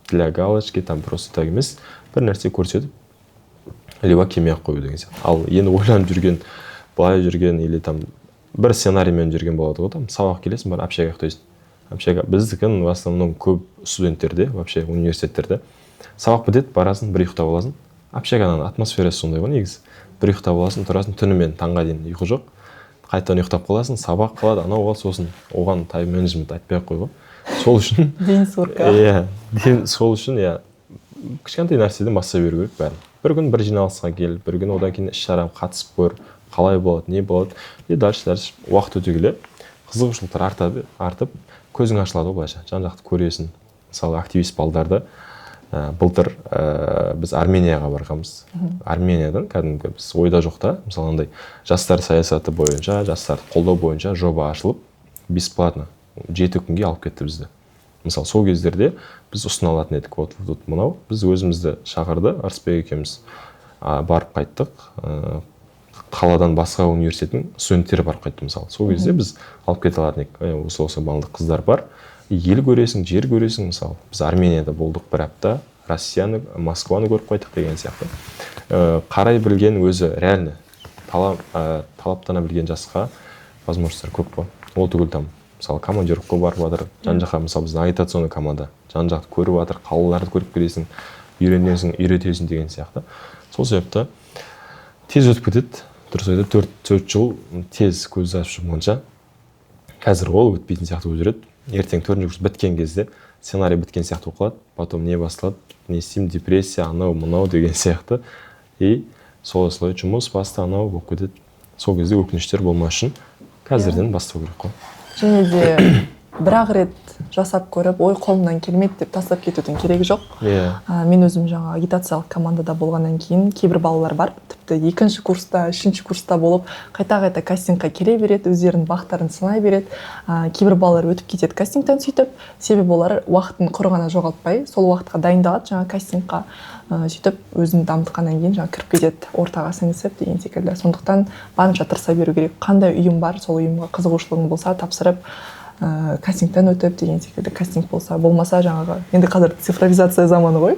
Для галочки, там просто так емес, бір нәрсе көрсетіп, либо келмей-ақ қою деген сияқты. Ал енді ойланып жүрген, былай жүрген или там бір сценариймен жүрген болады ғой, там сабақ келесің, бар общага ұйықтайсың. Общага біздікін в основном көп студенттерде, вообще университеттерде сабақ бітеді, барасың, бір ұйықтап аласың. Общаганың атмосферасы сондай ғой негізі. Бір ұйықтап аласың, тұрасың, түнімен таңға дейін ұйқы жоқ. Қайтадан ұйықтап қаласың, сабақ қалады, анау қалады, сосын оған тайм-менеджмент айтпай-ақ қой ғой. Сол үшін день сурка. Сол үшін кішкентай нәрседен бастай беру керек бәрін. Бір күн бір жиналысқа кел, бір күн одан кейін іс-шараға қатысып көр, қалай болады, не болады. И дальше уақыт өте келе қызығушылықтар артып, көзің ашылады ғой былайша, жан-жақты көресің. Мысалы активист балдарды былтыр біз Арменияға барғанбыз. Армениядан кәдімгі біз ойда жоқ та, мысалы андай жастар саясаты бойынша, жастарды қолдау бойынша жоба ашылып, бесплатно 7 күнге алып кетті бізді. Мысалы сол кездерде біз ұсына алатын едік, вот мынау, біз өзімізді шақырды, Арыспек екеуміз барып қайттық. Қаладан басқа университеттің студенттері барып қайтты мысалы. Сол кезде біз алып кете алатын едік. Осы балды қыздар бар. Ел көресің, жер көресің мысалы. Біз Арменияда болдық бір апта, Россияны, Москваны көріп қайттық деген сияқты. Қарай білген өзі реально талаптана білген жасқа возможностьтар көп қой. Ол түгіл там мысалы командировка барып жатыр, жан-жаққа мысалы біздің агитационный команда жан-жақты көріп жатыр, қалаларды көріп келесің, үйренесің, үйретесің деген сияқты. Сол себепті тез өтіп кетеді. Дұрыс айтады, 4 жыл тез көз ашып жұмғанша қазір ол өтпейтін сияқты болып жүреді. Ертең 4-ші курс біткен кезде сценарий біткен сияқты болып қалады. Потом не басталады, не істеймін, депрессия, анау, мынау деген сияқты. И солай жұмыс басты анау болып кетеді. Сол кезде өкініштер болмас үшін қазірден бастау керек қой. Және де бір-ақ рет жасап көріп, ой қолымнан келмейді деп тастап кетудің керегі жоқ. Мен өзім жаңа агитациялық командада болғаннан кейін кейбір балалар бар, тіпті 2-ші курста, 3-ші курста болып, қайта-қайта кастингқа келе береді, өздерінің бақтарын сынай береді. Кейбір балалар өтіп кетеді кастингтен сөйтіп, себебі олар уақытын құр ғана жоғалтпай, сол уақытқа дайындалады жаңа кастингқа, сөйтіп өзін дамытқаннан кейін жаңа кіріп кетеді, ортаға сіңісіп деген секілді. Сондықтан барынша тырыса беру керек. Қандай ұйым бар, сол ұйымға қызығушылығың болса тапсырып, кастингтен өтіп деген секілді. Кастинг болмаса жаңағы, енді қазір цифровизация заманы ғой.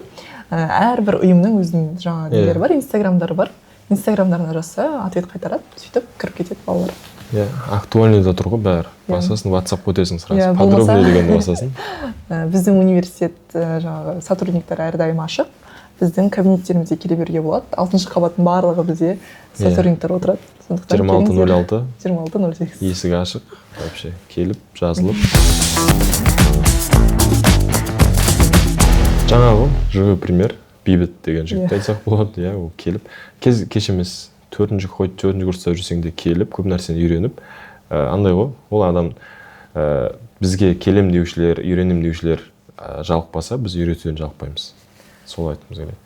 Әрбір ұйымның өзінің жаңа нелері бар, инстаграмдары бар. Инстаграмдарына жазса, ответ қайтарады, сөйтіп кіріп кетеді балалар. Актуальныйда тұр ғой бәрі. Басасын WhatsApp өтесің сразу. Подробный дегенді басасын. Біздің университет жаңағы сотрудниктар әрдайым ашық. Біздің кабинеттерімізде келе беруге болады. 6-шы қабаттың барлығы бізде сотрудниктар отырады. 2606. 2608. Есігі ашық. Вообще келіп, жазылып. Жаңағы живой пример, бейбіт деген жігітті айтсақ болады, ол келіп. Кеш емес 4-ші курста жүрсең де келіп, көп нәрсені үйреніп, андай ғой, ол адам бізге келем деушілер, үйренем деушілер жалықпаса, біз үйретуден жалықпаймыз. Сол айтқымыз келеді.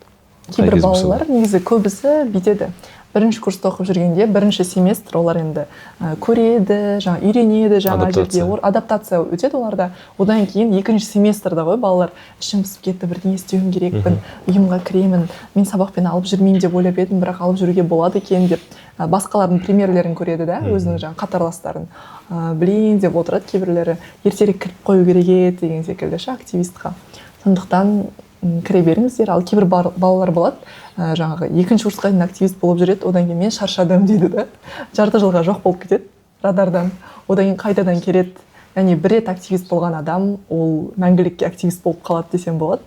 Кейбір балалар негізі көбісі бүйтеді. 1-ші курста оқып жүргенде 1-ші семестр олар енді көреді, жаңа үйренеді, жаңа жерде адаптация өтеді оларда. Одан кейін 2-ші семестрда ғой балалар ішім пысып кетті, бірдеңе істеуім керекпін, ұйымға кіремін, мен сабақпен алып жүрмеймін деп ойлап едім, бірақ алып жүруге болады екен деп басқалардың примерлерін көреді да, өзінің жаңа қатарластарын. Блин деп отырады кейбірлері, ертерек кіріп қою керек еді деген секілді активистқа. Сондықтан кіре беріңіздер. Ал кейбір балалар болады, жаңағы 2-ші курсқа дейін активист болып жүреді, одан кейін мен шаршадым дейді да. Жарты жылға жоқ болып кетеді радардан. Одан кейін қайтадан келеді. Яғни бір рет активист болған адам, ол мәңгілікке активист болып қалады десем болады.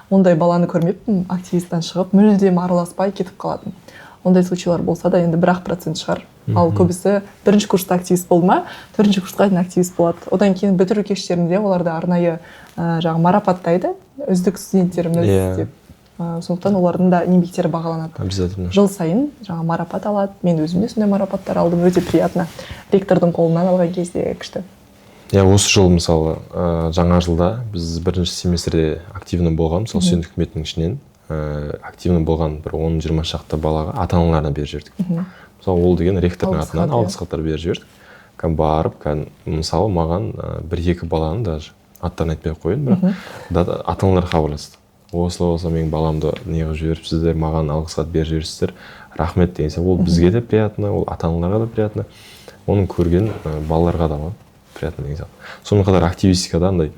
Ондай баланы көрмеппін, активисттен шығып, мүлдем араласпай кетіп қалатын. ондай случайлар болса да енді 1% шығар. Ал көбісі бірінші курста активист болды ма, төртінші курсқа дейін активист болады. Одан кейін бітіру кештерінде оларды арнайы жаңағы марапаттайды, үздік студенттеріміз деп. Сондықтан олардың да еңбектері бағаланады. Обязательно. Жыл сайын жаңа марапат алады. Мен өзім де сондай марапаттар алдым. Өте приятно. Ректордың қолынан алған кезде күшті. Осы жыл мысалы жаңа жылда біз бірінші семестрде активны болған, мысалы студент үкіметінің ішінен активны болған бір 10-20 шақты балаға ата-аналарына беріп жібердік. Мысалы ол деген ректордың атынан алғыс хаттар беріп жібердік. Барып, мысалы маған 1-2 баланы даже аттарын айтпай қойын, бірақ ата-аналар хабарласты. Осылай болса менің баламды неғып жіберіпсіздер, маған алғыс хат беріп жіберіпсіздер, рахмет деген сияқты. Ол бізге де приятно, ол ата-аналарға да приятно, оның көрген балаларға да приятно деген сияқты. Сонымен қатар активистикада андай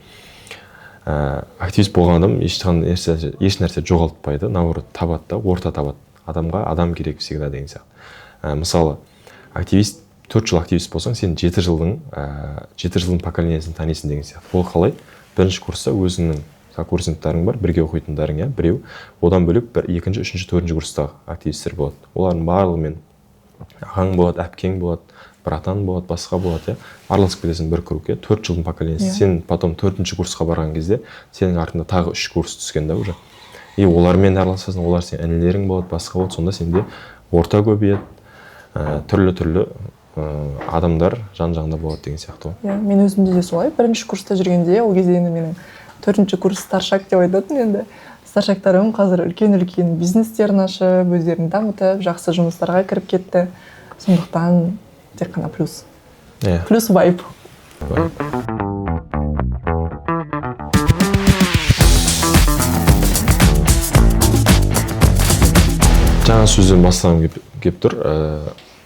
активист болған адам еш нәрсе жоғалтпайды, наоборот табады да, орта табады. Адамға адам керек всегда деген сияқты. Мысалы, активист 4 жыл активист болсаң, сен 7 жылдың поколениясын танисың деген сияқты. Ол қалай? Бірінші курста өзіңнің курсенттарың бар, бірге оқитындарың, біреу. Одан бөлек 2-ші, 3-ші, 4-ші курстағы активистер болады. Олардың барлығымен ағаң болады, әпкең болады, братан болады, басқа болады, араласып кетесің бір кругке, 4 жылдың поколениясы. Сен потом 4-ші курсқа барған кезде, сенің артында тағы 3 курс түскен да уже. И олармен араласасың, олар сен інілерің болады, басқа болады, сонда сенде орта көбейеді, түрлі адамдар жан-жағында болады деген сияқты. Мен өзімде де солай. Бірінші курста жүргенде, ол кезде енді менің 4-ші курс старшак деп айтатын енді. Старшактарым қазір үлкен бизнестерін ашып, өздерін дамытып, жақсы жұмыстарға кіріп кетті. Сондықтан тек қана плюс. Плюс вайп. Жаңа сөзден бастағым кеп тұр.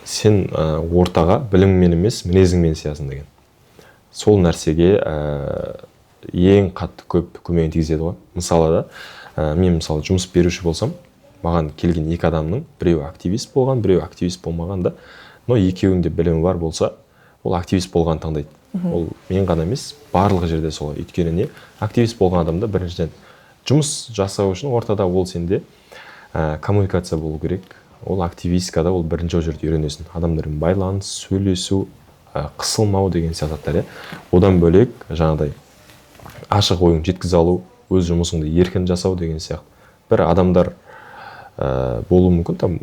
Сен ортаға біліммен емес, мінезіңмен сиясың деген. Сол нәрсеге ең қатты көмегін тигізеді ғой. Мысалы да, мен мысалы жұмыс беруші болсам, маған келген 2 адамның біреуі активист болған, біреуі активист болмаған да, но екеуінде білімі бар болса, ол активист болған таңдайды. Ол мен ғана емес, барлығы жерде солай. Өйткені не? Активист болған адамда біріншіден жұмыс жасау үшін ортада ол сенде коммуникация болу керек. Ол активисткада ол бірінші жерде үйренесің. Адамдармен байланыс, сөйлесу, қысылмау деген сияқтар. Одан бөлек жаңағыдай ашық ойын жеткізе алу, өз жұмысыңды еркін жасау деген сияқты. Бір адамдар болуы мүмкін, там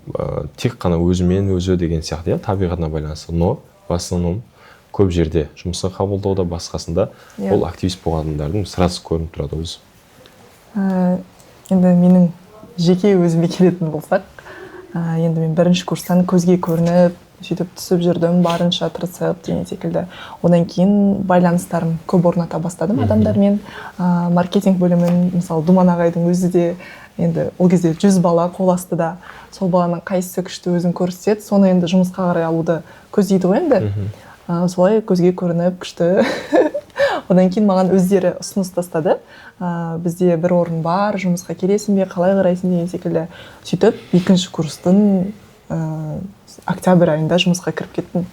тек қана өзімен өзі деген сияқты, табиғатына байланысты. Но в основном көп жерде жұмысқа қабылдауда басқасында ол активист болған адамдардың сразу көрініп тұрады өзі. Енді менің жеке өзіме келетін болсақ, енді мен бірінші курстан көзге көрініп, сөйтіп түсіп жүрдім, барынша тырысып деген секілді. Одан кейін байланыстарым көп орната бастадым адамдармен. Маркетинг бөлімін, мысалы, Думан ағайдың өзі де енді ол кезде 100 бала қол астыда. Сол баланың қайсысы күшті өзін көрсетеді, соны енді жұмысқа қарай алуды көздейді ғой енді. Солай көзге көрініп күшті. Одан кейін маған өздері ұсыныс тастады. Бізде бір орын бар, жұмысқа келесің бе, қалай қарайсың деген секілді. Сөйтіп, 2-ші курстың октябрь айында жұмысқа кіріп кеттім.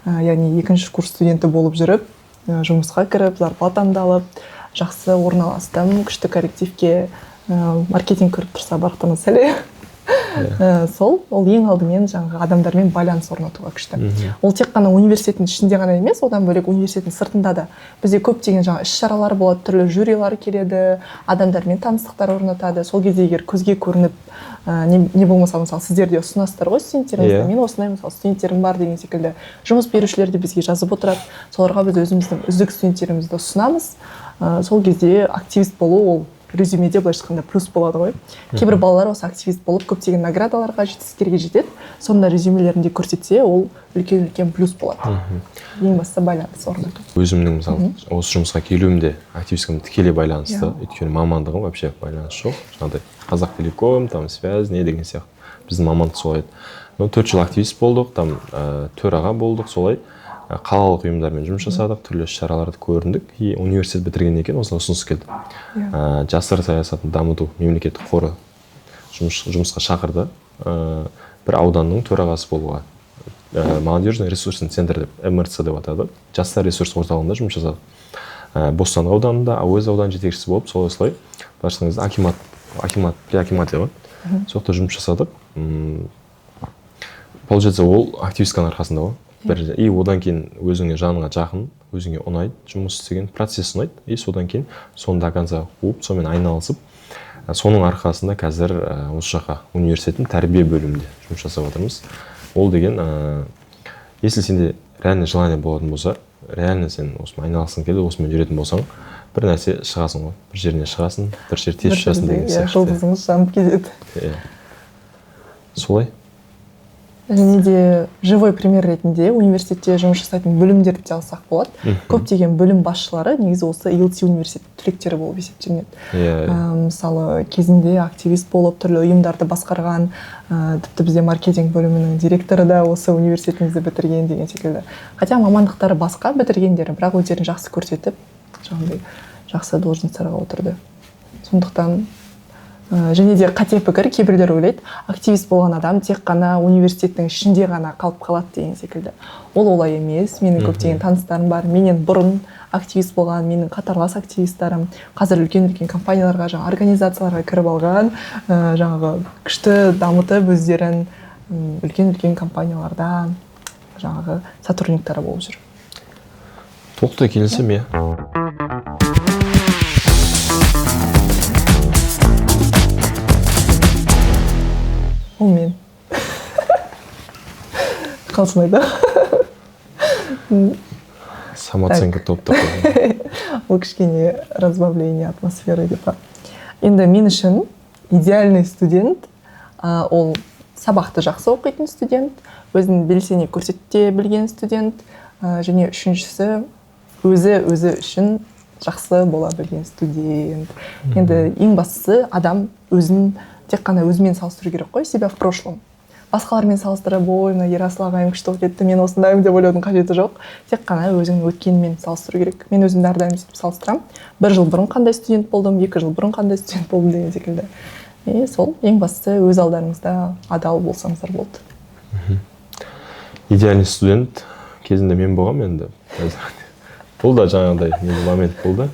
Яғни 2-ші курс студенті болып жүріп, жұмысқа кіріп, зарплатамды алып, жақсы орналастым, күшті коллективке, маркетинг көріп тұрса бақтыңыз сәле. Сол, ол ең алдымен жаңағы адамдармен байланыс орнатуға күшті. Ол тек қана университеттің ішінде ғана емес, одан бөлек университеттің сыртында да. Бізде көптеген жаңа іс-шаралар болады, түрлі жюрилар келеді, адамдармен таныстықтар орнатады. Сол кезде егер көзге көрініп, не болмаса, мысалы, сіздерде ұсынасыздар ғой студенттеріңізді. Мен осындай, мысалы, студенттерім бар деген секілді. Жұмыс берушілер де бізге жазып отырады. Соларға біз өзіміздің үздік студенттерімізді ұсынамыз. Сол кезде активист болу ол резюмеде былайша айтқанда плюс болады ғой. Кейбір балалар осы активист болып көптеген наградаларға, жетістіктерге жетеді. Сонда резюмелерінде көрсетсе, ол үлкен плюс болады. Ең бастысы байланыс орнату. Өзімнің мысалы осы жұмысқа келуімде активисткамен тікелей байланысты. Өйткені мамандығым вообще байланыс жоқ. Жаңағыдай Қазақтелеком, там связь, не деген сияқты. Біздің мамандық солай еді. 4 жыл активист болдық, там төраға болдық, солай. Қалалық ұйымдармен жұмыс жасадық, түрлі шараларды көріндік. И университет бітіргеннен кейін осылай ұсыныс келді. Жастар саясатын дамыту мемлекеттік қоры жұмысқа шақырды. Бір ауданның төрағасы болуға. Молодежный ресурсный центр деп, МРЦ деп атады. Жастар ресурс орталығында жұмыс жасадық. Бостандық ауданында, Әуез аудан жетекшісі болып, солай акимат, при акимате ғой. Соқта жұмыс жасадық. получается ол активистканың арқасында ғой. И одан кейін өзіңе жаныңа жақын, өзіңе ұнайды, жұмыс істеген процесс ұнайды, и содан кейін соны до конца қуып, сонымен айналысып, соның арқасында қазір осы жаққа университеттің тәрбие бөлімінде жұмыс жасап отырмыз. Ол деген, если сенде реально желание болатын болса, реально сен осымен айналысың келеді, осымен жүретін болсаң, бір нәрсе шығасың ғой, бір жеріне шығасың, бір жер тез шығасың деген сияқты. Жұлдызыңыз жанып кетеді. Солай. Және де живой пример ретінде университетте жұмыс жасайтын бөлімдерді де алсақ болады. Көптеген бөлім басшылары негізі осы ILT университет түлектері болып есептелінеді. Мысалы, кезінде активист болып, түрлі ұйымдарды басқарған, тіпті бізде маркетинг бөлімінің директоры да осы университетімізді бітірген деген секілді. Хотя мамандықтары басқа бітіргендері, бірақ өздерін жақсы көрсетіп, жаңағыдай жақсы должностьтарға отырды. Сондықтан және де қате пікір, кейбіреулер ойлайды, активист болған адам тек қана университеттің ішінде ғана қалып қалады деген секілді. Ол олай емес. Менің көптеген таныстарым бар. Менен бұрын активист болған, менің қатарлас активисттарым қазір үлкен-үлкен компанияларға, жаңа организацияларға кіріп алған, жаңағы күшті дамытып өздерін үлкен-үлкен компанияларда жаңағы сотрудниктары болып жүр. Толықтай келісем, иә. Ол мен. Қалсынайды. Самооценка топта қойған. Ол кішкене разбавление атмосферы деп. Енді мен үшін идеальный студент, ол сабақты жақсы оқитын студент, өзін белсене көрсете білген студент, және үшіншісі өзі үшін жақсы бола білген студент. Енді ең бастысы адам өзін тек қана өзімен салыстыру керек қой, себя в прошлом. Басқалармен салыстырып, ой, мына Ерасыл ағайым күшті оқиды, мен осындаймын деп ойлаудың қажеті жоқ. Тек қана өзің өткенмен салыстыру керек. Мен өзімді әрдайым сөйтіп салыстырамын. 1 жыл бұрын қандай студент болдым, 2 жыл бұрын қандай студент болдым деген секілді. Сол ең бастысы өз алдарыңызда адал болсаңыздар болды. Идеальный студент кезінде мен болғам енді. Бұл да жаңағыдай момент болды.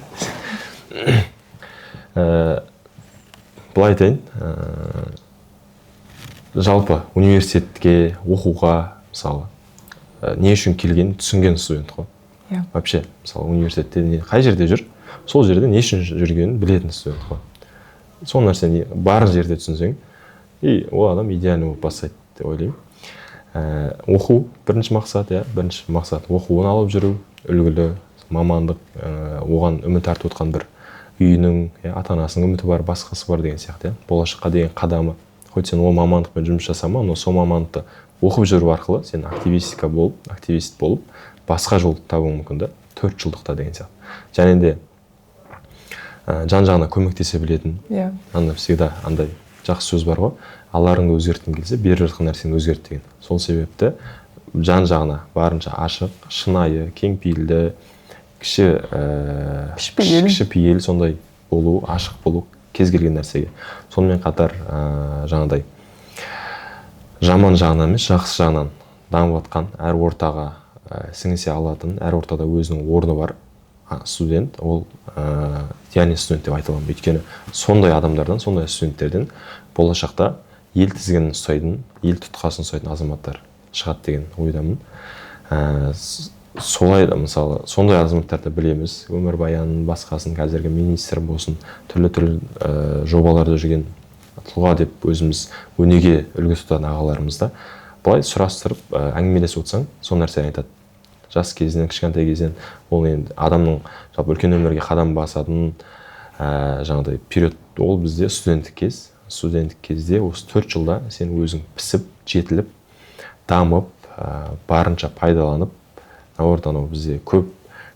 Былай айтайын, жалпы университетке, оқуға, мысалы, не үшін келген түсінген студент қой. Вообще, мысалы, университетте қай жерде жүр, сол жерде не үшін жүргенін білетін студент қой. Сол нәрсені барын жерде түсінсең, и ол адам идеальный болып бастайды деп ойлаймын. Оқу бірінші мақсат, бірінші мақсат оқуын алып жүру, үлгілі мамандық, оған үміт артып отқан бір үйінің, ата-анасының үміті бар, басқасы бар деген сияқты. Болашаққа деген қадамы. Хоть сен ол мамандықпен жұмыс жасама, но сол мамандықты оқып жүру арқылы сен активист болып, басқа жол табуың мүмкін да, 4 жылдықта деген сияқты. Және де жан-жағына көмектесе білетін. Всегда андай жақсы сөз бар ғой. Аларыңды өзгерткің келсе, беріп жатқан нәрсені өзгерт деген. Сол себепті жан-жағына барынша ашық, шынайы, кеңпейілді, кішіпейіл сондай болу, ашық болу кез келген нәрсеге. Сонымен қатар жаңағыдай жаман жағынан емес, жақсы жағынан дамып жатқан, әр ортаға сіңісе алатын, әр ортада өзінің орны бар студент, ол идеальный студент деп айта аламын. Өйткені сондай адамдардан, сондай студенттерден болашақта ел тізгінін ұстайтын, ел тұтқасын ұстайтын азаматтар шығады деген ойдамын. Солай да, мысалы, сондай азаматтарды білеміз. Өмірбаянын, басқасын, қазіргі министр болсын, түрлі жобаларда жүрген тұлға деп өзіміз өнеге үлгі тұтатын ағаларымызда. Былай сұрастырып, әңгімелесіп отырсаң, сол нәрсені айтады. Жас кезінен, кішкентай кезінен, ол енді адамның жалпы үлкен өмірге қадам басатын жаңағыдай период, ол бізде студенттік кез. Студенттік кезде осы 4 жылда сен өзің пісіп, жетіліп, дамып, барынша пайдаланып, ортаны бізде көп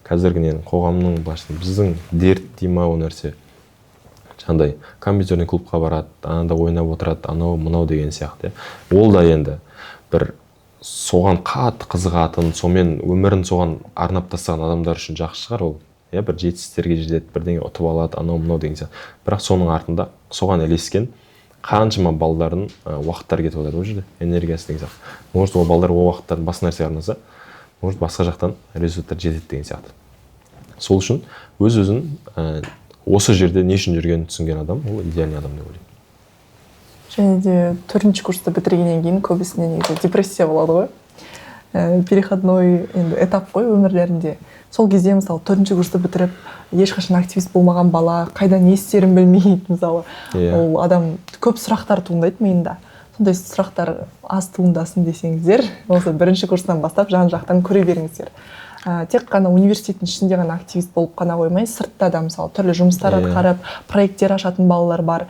қазіргінен қоғамның біздің дерт дейма ол нәрсе. Жаңағыдай компьютерный клубқа барады, анада ойнап отырады, анау мынау деген сияқты. Ол да енді бір соған қатты қызығатын, сонымен өмірін соған арнап тастаған адамдар үшін жақсы шығар ол. Бір жетістіктерге жетеді, бірдеңе ұтып алады, анау мынау деген сияқты. Бірақ соның артында соған ілескен қаншама балдардың уақыттар кетіп отырады ол жерде, энергиясы деген сияқты. Может, ол балдар ол уақыттарын басқа нәрсеге арнаса, может, басқа жақтан результаттар жетеді деген сияқты. Сол үшін өз-өзін осы жерде не үшін жүргенін түсінген адам, ол идеальный адам деп ойлаймын. және де 4-ші курсты бітіргеннен кейін көбісіне негізі депрессия болады ғой. Переходной енді этап қой өмірлерінде. Сол кезде мысалы 4-ші курсты бітіріп ешқашан активист болмаған бала қайда не істерін білмейді мысалы. Ол адам көп сұрақтар туындайды миында. Сондай сұрақтар аз туындасын десеңіздер, осы 1-ші курстан бастап жан-жақтан көре беріңіздер. Тек қана университеттің ішінде ғана активист болып қана қоймай, сыртта да мысалы түрлі жұмыстар атқарып, проекттер ашатын балалар бар.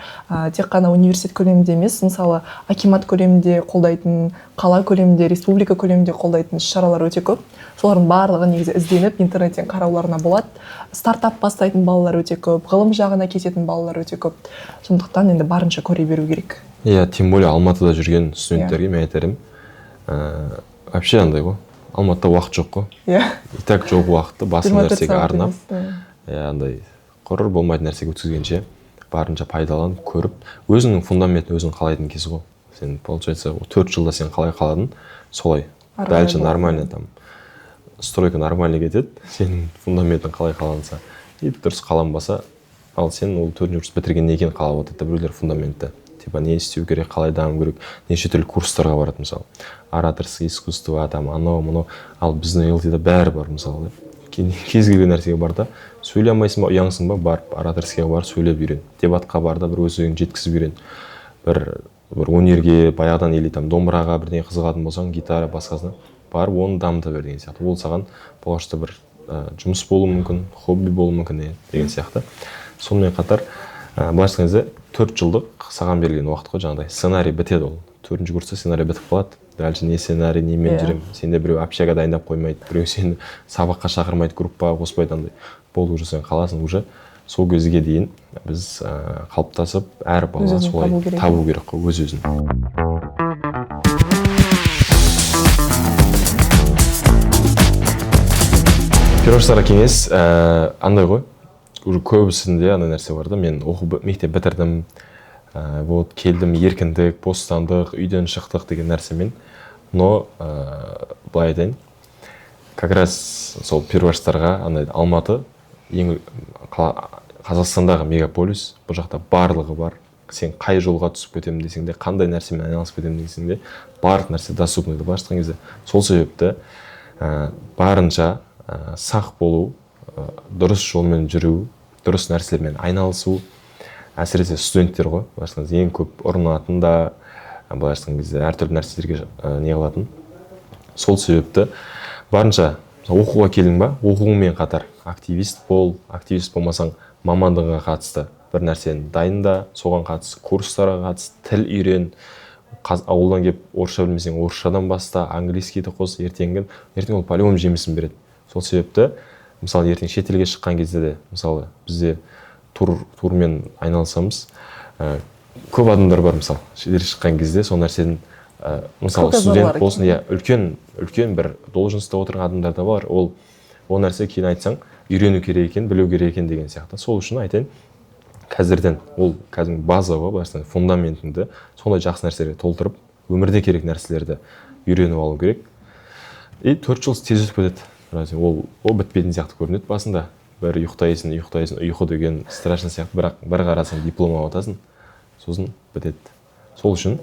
Тек қана университет көлемінде емес, мысалы акимат көлемінде қолдайтын, қала көлемінде, республика көлемінде қолдайтын іс-шаралар өте көп. Солардың барлығы негізі ізденіп интернеттен қарауларына болады. Стартап бастайтын балалар өте көп, ғылым жағына кететін балалар өте көп. Сондықтан енді барынша көре беру керек. Тем более Алматыда жүрген студенттерге мен айтарым, вообще андай ғой. Алматыда уақыт жоқ қой. И так жоқ уақытты басқа нәрсеге арнап, андай құрыр болмайтын нәрсеге өткізгенше барынша пайдаланып, көріп, өзіңнің фундаментін өзің қалайтын кез ғой. Сен, получается, 4 жылда сен қалай қаладың, солай. Дальше нормально там. Стройка нормально кетеді, сенің фундаментің қалай қаланса. И дұрыс қаланбаса, ал сен ол 4-ші курс бітіргеннен кейін қалап отырды біреулер фундаментті. Типа не істеу керек, қалай даму керек, неше түрлі курстарға барады мысалы. Ораторское искусство, там анау-мынау, ал біздің ЛТда бәрі бар мысалы. Кез келген нәрсеге бар да, сөйлей алмайсың ба, ұяңсың ба, барып ораторскийге барып сөйлеп үйрен. Дебатқа бар да, бір өз ойыңды жеткізіп үйрен. Бір өнерге баяғыдан или там домбыраға бірдеңе қызығатын болсаң, гитара басқасына барып оны дамыта бер деген сияқты. Ол саған болашақта бір жұмыс болуы мүмкін, хобби болуы мүмкін деген сияқты. Сонымен қатар былайша айтқанда 4 жылдық саған берілген уақыт қой, жаңағыдай сценарий бітеді ол. 4-ші курста сценарий бітіп қалады. Дальше не сценарий, немен жүрем. Сенде біреу общага дайындап қоймайды, біреу сені сабаққа шақырмайды, группаға қоспайды, андай. Болды уже сен қаласың уже. Сол кезге дейін біз қалыптасып, әр бала солай табу керек қой өз-өзін. Пирожтарға кеңес андай ғой. Уже көбісінде андай нәрсе бар да, мен мектеп бітірдім, вот келдім, еркіндік, бостандық, үйден шықтық деген нәрсемен. Но былай айтайын, как раз сол пирожтарға андай Алматы Қазақстандағы мегаполис, бұл жақта барлығы бар. Сен қай жолға түсіп кетемін десең де, қандай нәрсемен айналысып кетемін десең де, барлық нәрсе доступный да былайша айтқан кезде. Сол себепті барынша сақ болу, дұрыс жолмен жүру, дұрыс нәрселермен айналысу, әсіресе студенттер ғой, былайша ең көп ұрынатын да, былайша айтқан кезде әртүрлі нәрселерге не қылатын. Сол себепті барынша оқуға келдің ба, оқуыңмен қатар активист бол, активист болмасаң мамандығыңа қатысты бір нәрсені дайында, соған қатысты курстарға қатысты, тіл үйрен, ауылдан келіп орысша білмесең орысшадан баста, английскийді қос, ертең ол по-любому жемісін береді. Сол себепті мысалы ертең шетелге шыққан кезде де, мысалы бізде турмен айналысамыз, көп адамдар бар мысалы шетелге шыққан кезде сол нәрседен мысалы студент болсын, үлкен бір должностьта отырған адамдар да бар, ол нәрсе кейін айтсаң үйрену керек екен, білу керек екен деген сияқты. Сол үшін айтайын, қазірден ол кәдімгі база ғой, былайша фундаментіңді сондай жақсы нәрселерге толтырып, өмірде керек нәрселерді үйреніп алу керек. И 4 жыл тез өтіп кетеді. Ол бітпейтін сияқты көрінеді басында. Бір ұйықтайсың, ұйқы деген страшный сияқты, бірақ бір қарасаң диплом алатасың, сосын бітеді. Сол үшін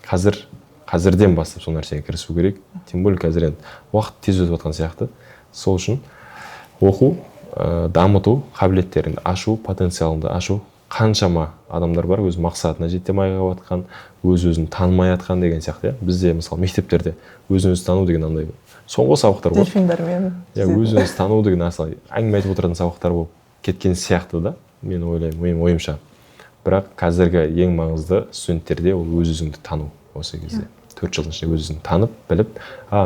қазірден бастап сол нәрсеге кірісу керек. Тем более қазір уақыт тез өтіп жатқан сияқты. Сол үшін оқу, дамыту, қабілеттеріңді ашу, потенциалыңды ашу. Қаншама адамдар бар, өз мақсатына жете алмай қалып жатқан, өз-өзін танымай жатқан деген сияқты. Бізде мысалы мектептерде өзін-өзі тану деген андай соңғы сабақтар болды. Дельфиндармен. Өзін-өзі тану деген асылы әңгіме айтып отыратын сабақтар болып кеткен сияқты да, мен ойлаймын, менің ойымша. Бірақ қазіргі ең маңызды студенттерде ол өз-өзіңді тану осы кезде. 4 жылдың ішінде өз-өзін танып, біліп,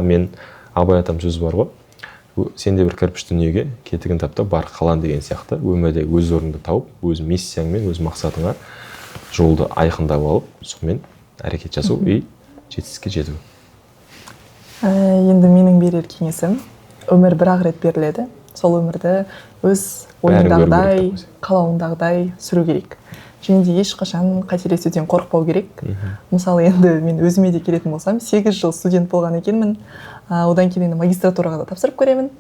мен Абай атам сөзі бар ғой. Сенде бір кірпіш дүниеге кетігін тапта бар қалан деген сияқты. Өмірде өз орныңды тауып, өз миссияңмен, өз мақсатыңа жолды айқындап алып, сонымен әрекет жасау и жетістікке жету. Енді менің берер кеңесім, өмір бір-ақ рет беріледі. Сол өмірді өз ойыңдағыдай, қалауыңдағыдай сүру керек. Және де ешқашан қателесуден қорықпау керек. Мысалы енді мен өзіме де келетін болсам, 8 жыл студент болған екенмін. Одан кейін магистратураға да тапсырып көремін.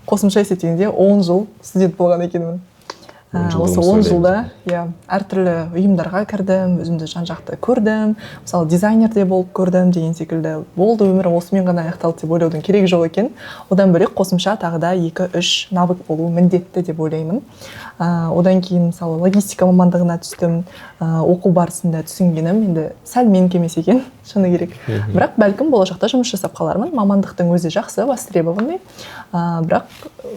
Қосымша есептегенде 10 жыл студент болған екенмін. осы 10 жылда әртүрлі ұйымдарға кірдім, өзімді жан жақты көрдім, мысалы дизайнер де болып көрдім деген секілді. Болды, өмір осымен ғана аяқталды деп ойлаудың керегі жоқ екен. Одан бөлек қосымша тағы да 2-3 навык болу міндетті деп ойлаймын. Одан кейін мысалы логистика мамандығына түстім. Оқу барысында түсінгенім енді сәл менікі емес екен, шыны керек. Бірақ бәлкім болашақта жұмыс жасап қалармын. Мамандықтың өзі жақсы, востребованный. Бірақ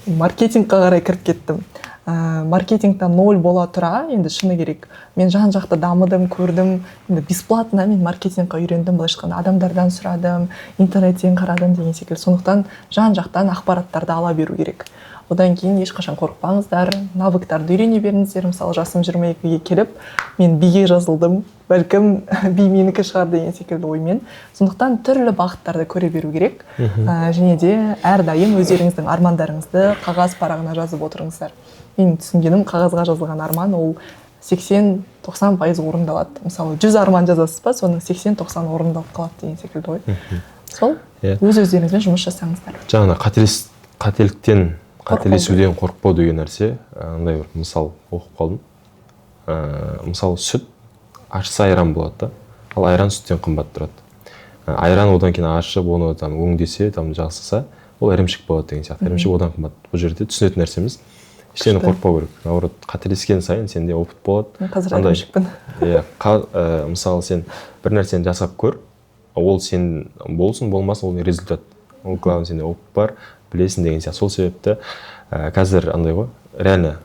маркетингқа қарай кіріп кеттім. Маркетингтен 0 бола тұра, енді шыны керек. Мен жан жақты дамыдым, көрдім. Енді бесплатно мен маркетингқа үйрендім, былайша айтқанда адамдардан сұрадым, интернеттен қарадым деген секілді. Сондықтан жан жақтан ақпараттарды ала беру керек. Одан кейін ешқашан қорықпаңыздар, навыктарды үйрене беріңіздер. Мысалы, жасым 22-ге келіп, мен биге жазылдым. Бәлкім би менікі шығар деген секілді оймен. Сондықтан түрлі бағыттарды көре беру керек. Және де әрдайым өздеріңіздің армандарыңызды қағаз парағына жазып отырыңыздар. Мен түсінгенім, қағазға жазылған арман ол 80-90% орындалады. Мысалы, 100 арман жазасыз ба, соның 80-90 орындалып қалады деген секілді ғой. Сол, өз-өздеріңізбен жұмыс жасаңыздар. Жаңа қателесуден қорықпау деген нәрсе, андай бір мысал оқып қалдым. Мысалы, сүт ашса айран болады да, ал айран сүттен қымбат тұрады. Айран одан кейін ашып, оны өңдесе, жасаса, ол ірімшік болады деген сияқты. Ірімшік одан қымбат. Бұл жерде түсінетін нәрсеміз. Ештеңе қорықпау керек. Наоборот, қателескен сайын сенде опыт болады. Қазір ірімшікпін. Мысалы, сен бір нәрсені жасап көр, ол сен болсын, болмасын, ол результат. Ол главное, сенде опыт бар, білесің деген сияқты. Сол себепті қазір андай ғой, реально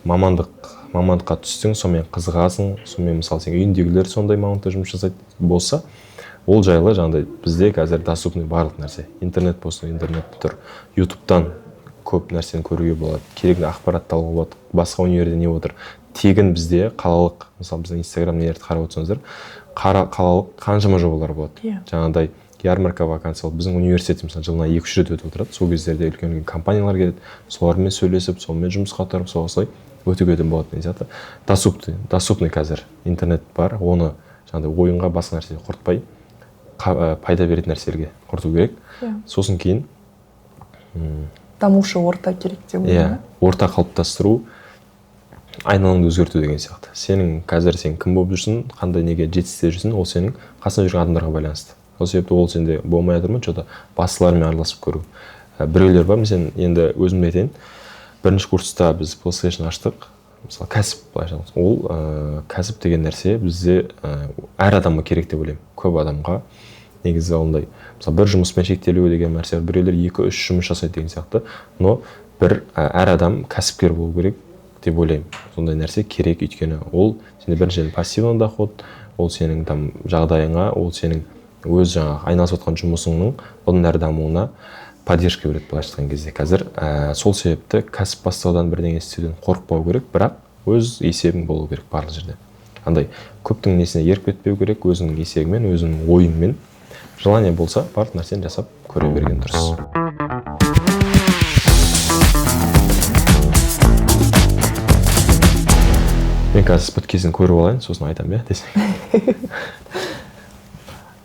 мамандыққа түссең, сонымен қызығасың, сонымен мысалы сен үйіндегілер сондай мамандықта жұмыс жасайды болса, ол жайлы жаңағыдай бізде қазір доступный барлық нәрсе. Интернет болсын, интернет тұр. YouTube'тан көп нәрсені көруге болады, керекті ақпаратты алуға болады, басқа универде не отыр. Тегін бізде қалалық, мысалы біздің Instagram нелерді қарап отырсаңыздар, қалалық қаншама жобалар болады. Жаңағыдай ярмарка вакансия болды. Біздің университет мысалы жылына 2-3 рет өтіп отырады. Сол кездерде үлкен компаниялар келеді, солармен сөйлесіп, сонымен жұмысқа тұрып, солай өтуге болады деген сияқты. Доступный қазір интернет бар, оны жаңағыдай ойынға басқа нәрсеге құртпай, пайда беретін нәрселерге құрту керек. Сосын кейін дамушы орта керек деп ойлаймын. Орта қалыптастыру, айналаңды өзгерту деген сияқты. Қазір сен кім болып жүрсің, қандай неге жетістікте жүрсің, ол сенің қасында жүрген адамдарға байланысты. Сол себепті ол сенде болмай жатыр ма, что-то басқалармен араласып көру. Біреулер бар, мен енді өзімді айтайын. Бірінші курста біз PlayStation аштық. Мысалы, кәсіп былайша айтсақ. Ол кәсіп деген нәрсе бізде әр адамға керек деп ойлаймын. Көп адамға негізі ондай. Мысалы, бір жұмыспен шектелу деген нәрсе, біреулер 2-3 жұмыс жасайды деген сияқты. Но әр адам кәсіпкер болу керек деп ойлаймын. Сондай нәрсе керек, өйткені ол сенде біріншіден пассивный доход, ол сенің жағдайыңа, ол сенің өз айналысып отқан жұмысыңның одан әрі дамуына поддержка береді былайша айтқан кезде. Қазір сол себепті кәсіп бастаудан бірдеңе істеуден қорықпау керек, бірақ өз есебің болу керек барлық жерде. Андай көптің несіне еріп кетпеу керек, өзіңнің есегімен, өзіңнің ойыңмен. Желание болса, барлық нәрсені жасап көре берген дұрыс. Мен қазір подкастын көріп алайын, сосын айтам десең.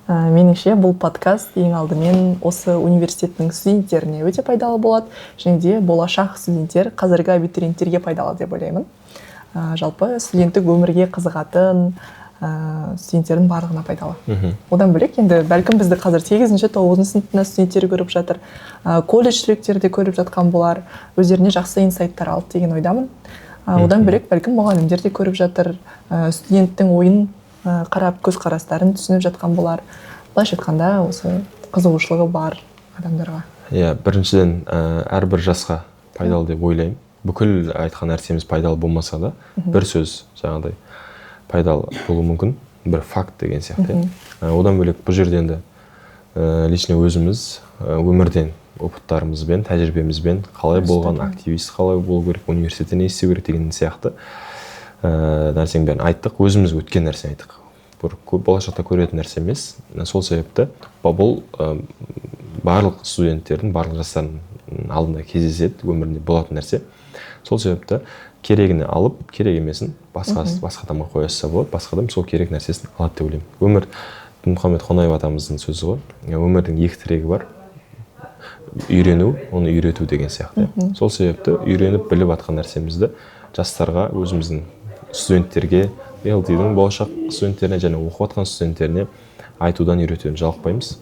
Меніңше бұл подкаст ең алдымен осы университеттің студенттеріне өте пайдалы болады, және де болашақ студенттер қазіргі абитуриенттерге пайдалы деп ойлаймын. Жалпы студенттік өмірге қызығатын студенттердің барлығына пайдалы. Одан бөлек енді бәлкім бізді қазір 8-9 сыныптың студенттері көріп жатыр, колледж түлектері де көріп жатқан болар, өздеріне жақсы инсайттар алды деген ойдамын. Одан бөлек бәлкім мұғалімдер де көріп жатыр, студенттің ойын қарап көзқарастарын түсініп жатқан болар. Былайша айтқанда осы қызығушылығы бар адамдарға. Біріншіден әрбір жасқа пайдалы деп ойлаймын. Бүкіл айтқан нәрсеміз пайдалы болмаса да, бір сөз жаңағыдай пайдалы болуы мүмкін, бір факт деген сияқты. Одан бөлек бұл жерден де лично өзіміз өмірден опыттарымызбен, тәжірибемізбен қалай болған активист, қалай болу керек, университетте не істеу керек деген сияқты нәрсенің бәрін айттық, өзіміз өткен нәрсені айттық. Бір болашақта көретін нәрсе емес. Сол себепті бұл барлық студенттердің, барлық жастардың алдында кездеседі, өмірінде болатын нәрсе. Сол себепті керегіне алып, керек емесін басқа адамға қояса болады, басқа адам сол керек нәрсесін алады деп ойлаймын. Өмір, Мұхаммед Қонаев атамыздың сөзі ғой, өмірдің 2 тірегі бар. Үйрену, оны үйрету деген сияқты. Сол себепті үйреніп біліп атқан нәрсемізді жастарға, өзіміздің студенттерге, ELTV-дің болашақ студенттеріне және оқып жатқан студенттеріне айтудан үйретуден жалықпаймыз.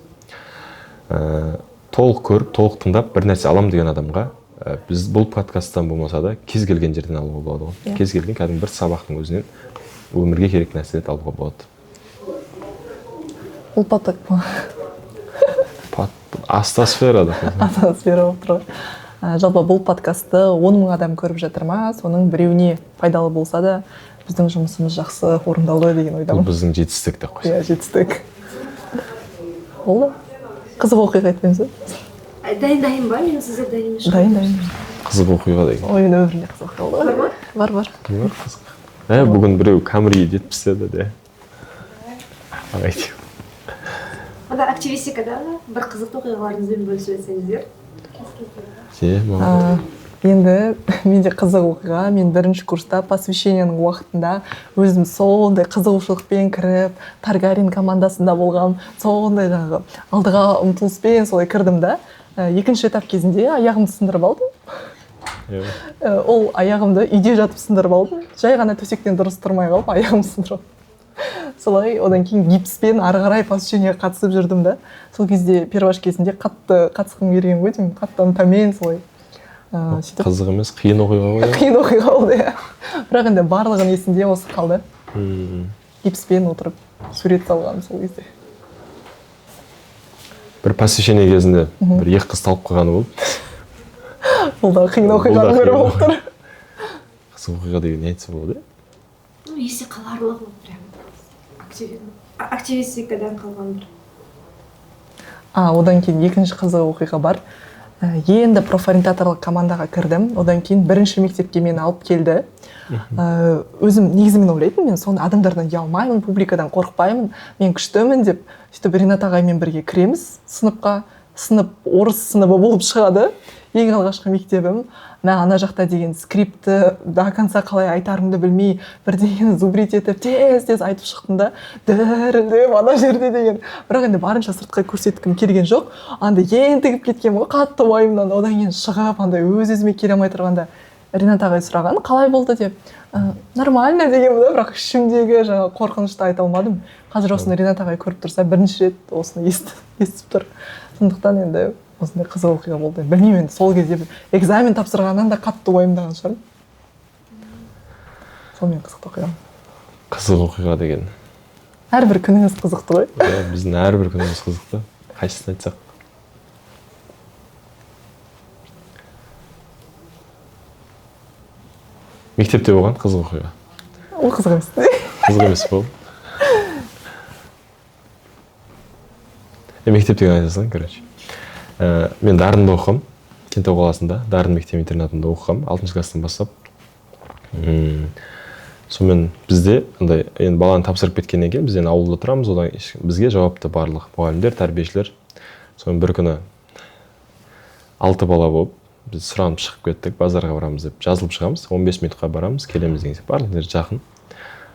Толық көріп, толық тыңдап бір нәрсе алам деген адамға біз бұл подкасттан болмаса да кез келген жерден алуға болады ғой. Кез келген кәдімгі бір сабақтың өзінен өмірге керек нәрселерді алуға болады. Бұл поток па? Астосферада. Астосфера болып тұр. Жалпы бұл подкастты 10 мың адам көріп жатыр ма? Соның біреуіне пайдалы болса да, біздің жұмысымыз жақсы орындалды деген ойдамын. Бұл біздің жетістік деп қойсақ. Иә, жетістік. Болды. Қызық оқиға айтпаймыз ба? Дайын ба? Мен сіздер дайын емес. Дайын. Қызық оқиға деген. Ойын өмірінде қызық оқиға Бар ма? Бар. Қызық. Бүгін біреу Камри жетіп істеді де. Айтайын. Онда активистикада бір қызықты оқиғаларыңызбен бөлісіп өтсеңіздер. Енді менде қызық оқиға, мен бірінші курста посвящениенің уақытында өзім сондай қызығушылықпен кіріп, Таргарин командасында болғам, сондай жаңағы алдыға ұмтылыспен солай кірдім да. Екінші этап кезінде аяғымды сындырып алдым. Ол аяғымды үйде жатып сындырып алдым. Жай ғана төсектен дұрыс тұрмай қалып, аяғымды сындырып. Солай, одан кейін гипспен ары қарай посвящениеге қатысып жүрдім да. Сол кезде перваш кезінде қатты қатысқым келген ғой деймін, қатты ынтамен солай. Қызық емес, қиын оқиға ғой. Қиын оқиға болды, иә. Бірақ енді барлығын есінде осы қалды. Гипспен отырып сурет салғам сол кезде. Бір посвящение кезінде бір екі қыз талып қалғаны болды. Бұл да қиын оқиғаның бірі болып тұр. Қызық оқиға деген не айтса болады? Есте қаларлық ол прям активистикадан қалған бір. Одан кейін екінші қызық оқиға бар. Енді профориентаторлық командаға кірдім. Одан кейін бірінші мектепке мені алып келді. Өзім негізі мен ойлайтын, мен соны адамдардан ұялмаймын, публикадан қорықпаймын, мен күштімін деп. Сөйтіп Ринат ағаймен бірге кіреміз сыныпқа. Сынып орыс сыныбы болып шығады. Ең алғашқы мектебім. Ана жақта деген скриптті до конца қалай айтарымды білмей, бірдеңені зубрить етіп, тез айтып шықтым да, дірілдеп ана жерде деген. Бірақ енді барынша сыртқа көрсеткім келген жоқ. Анда ентігіп кеткен ғой, қатты уайымнан. Одан кейін шығып, андай өз-өзіме келе алмай тұрғанда Ринат ағай сұраған, қалай болды деп. Нормально деген да, бірақ ішімдегі жаңа қорқынышты айта алмадым. Қазір осыны Ринат ағай көріп тұрса, бірінші рет осыны естіп тұр. Сондықтан енді осындай қызық оқиға болды. Білмеймін, енді сол кезде экзамен тапсырғаннан да қатты уайымдаған шығармын. Сонымен қызықты оқиға. Қызық оқиға деген. Әрбір күніңіз қызықты ғой? Біздің әрбір күніміз қызықты. Қайсысын айтсақ? Мектепте болған қызық оқиға. Ол қызық емес. Қызық емес болды. Мектептегі айтасың, короче. Мен Дарында оқығам, Кентау қаласында, Дарын мектеп интернатында оқығам, 6 класстан бастап. Сонымен бізде енді баланы тапсырып кеткеннен кейін, бізден ауылда тұрамыз, одан бізге жауапты барлық мұғалімдер, тәрбиешілер. Сонымен бір күні 6 бала болып, біз сұранып шығып кеттік, базарға барамыз деп жазылып шығамыз, 15 минутқа барамыз, келеміз деген сияқты, барлық жер жақын.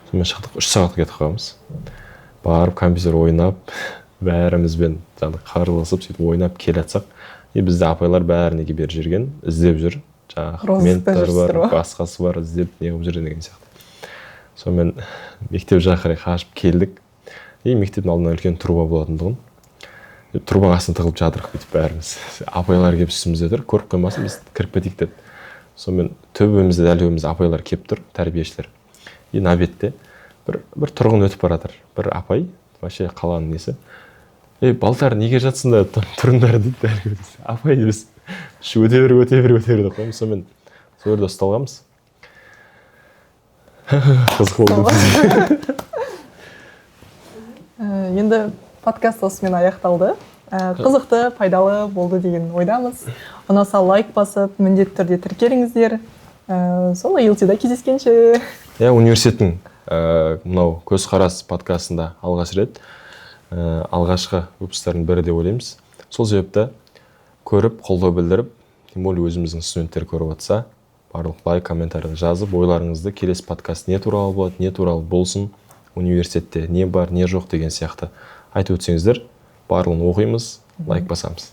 Сонымен шықтық, 3 сағат кетіп қаламыз. Барып компьютер ойнап, бәрімізбен қарылысып, сөйтіп ойнап келе жатсақ, бізде апайлар бәрі неге бер жүрген, іздеп жүр. Жаңағы менттер бар, басқасы бар, іздеп не қылып жүрген деген сияқты. Сонымен мектеп жаққа қарай қашып келдік. Мектептің алдында үлкен труба болатындығын. Трубаның астына тығылып жатырық бүйтіп бәріміз. Апайлар келіп үстімізде тұр, көріп қоймасын, біз кіріп кетейік деді. Сонымен төбемізде дәл апайлар келіп тұр, тәрбиешілер. На бетте бір тұрғын өтіп бара жатыр. Бір апай, вообще қаланың несі. Балтар неге жатсыңдар, тұрыңдар дейді. Апай біз өте бер деп қоймыз. Сонымен сол жерде ұсталғанбыз. Қызық болды. Енді подкаст осымен аяқталды. Қызықты, пайдалы болды деген ойдамыз. Ұнаса лайк басып, міндетті түрде тіркеліңіздер. Сол ELTV-да кездескенше. Университеттің мынау көзқарас подкастында алғаш рет, алғашқы выпустардың бірі деп ойлаймыз. Сол себепті көріп, қолдау білдіріп, тем более өзіміздің студенттер көріп жатса, барлық лайк, комментарий жазып, ойларыңызды келесі подкаст не туралы болады, не туралы болсын, университетте не бар, не жоқ деген сияқты айтып өтсеңіздер, барлығын оқимыз, лайк басамыз.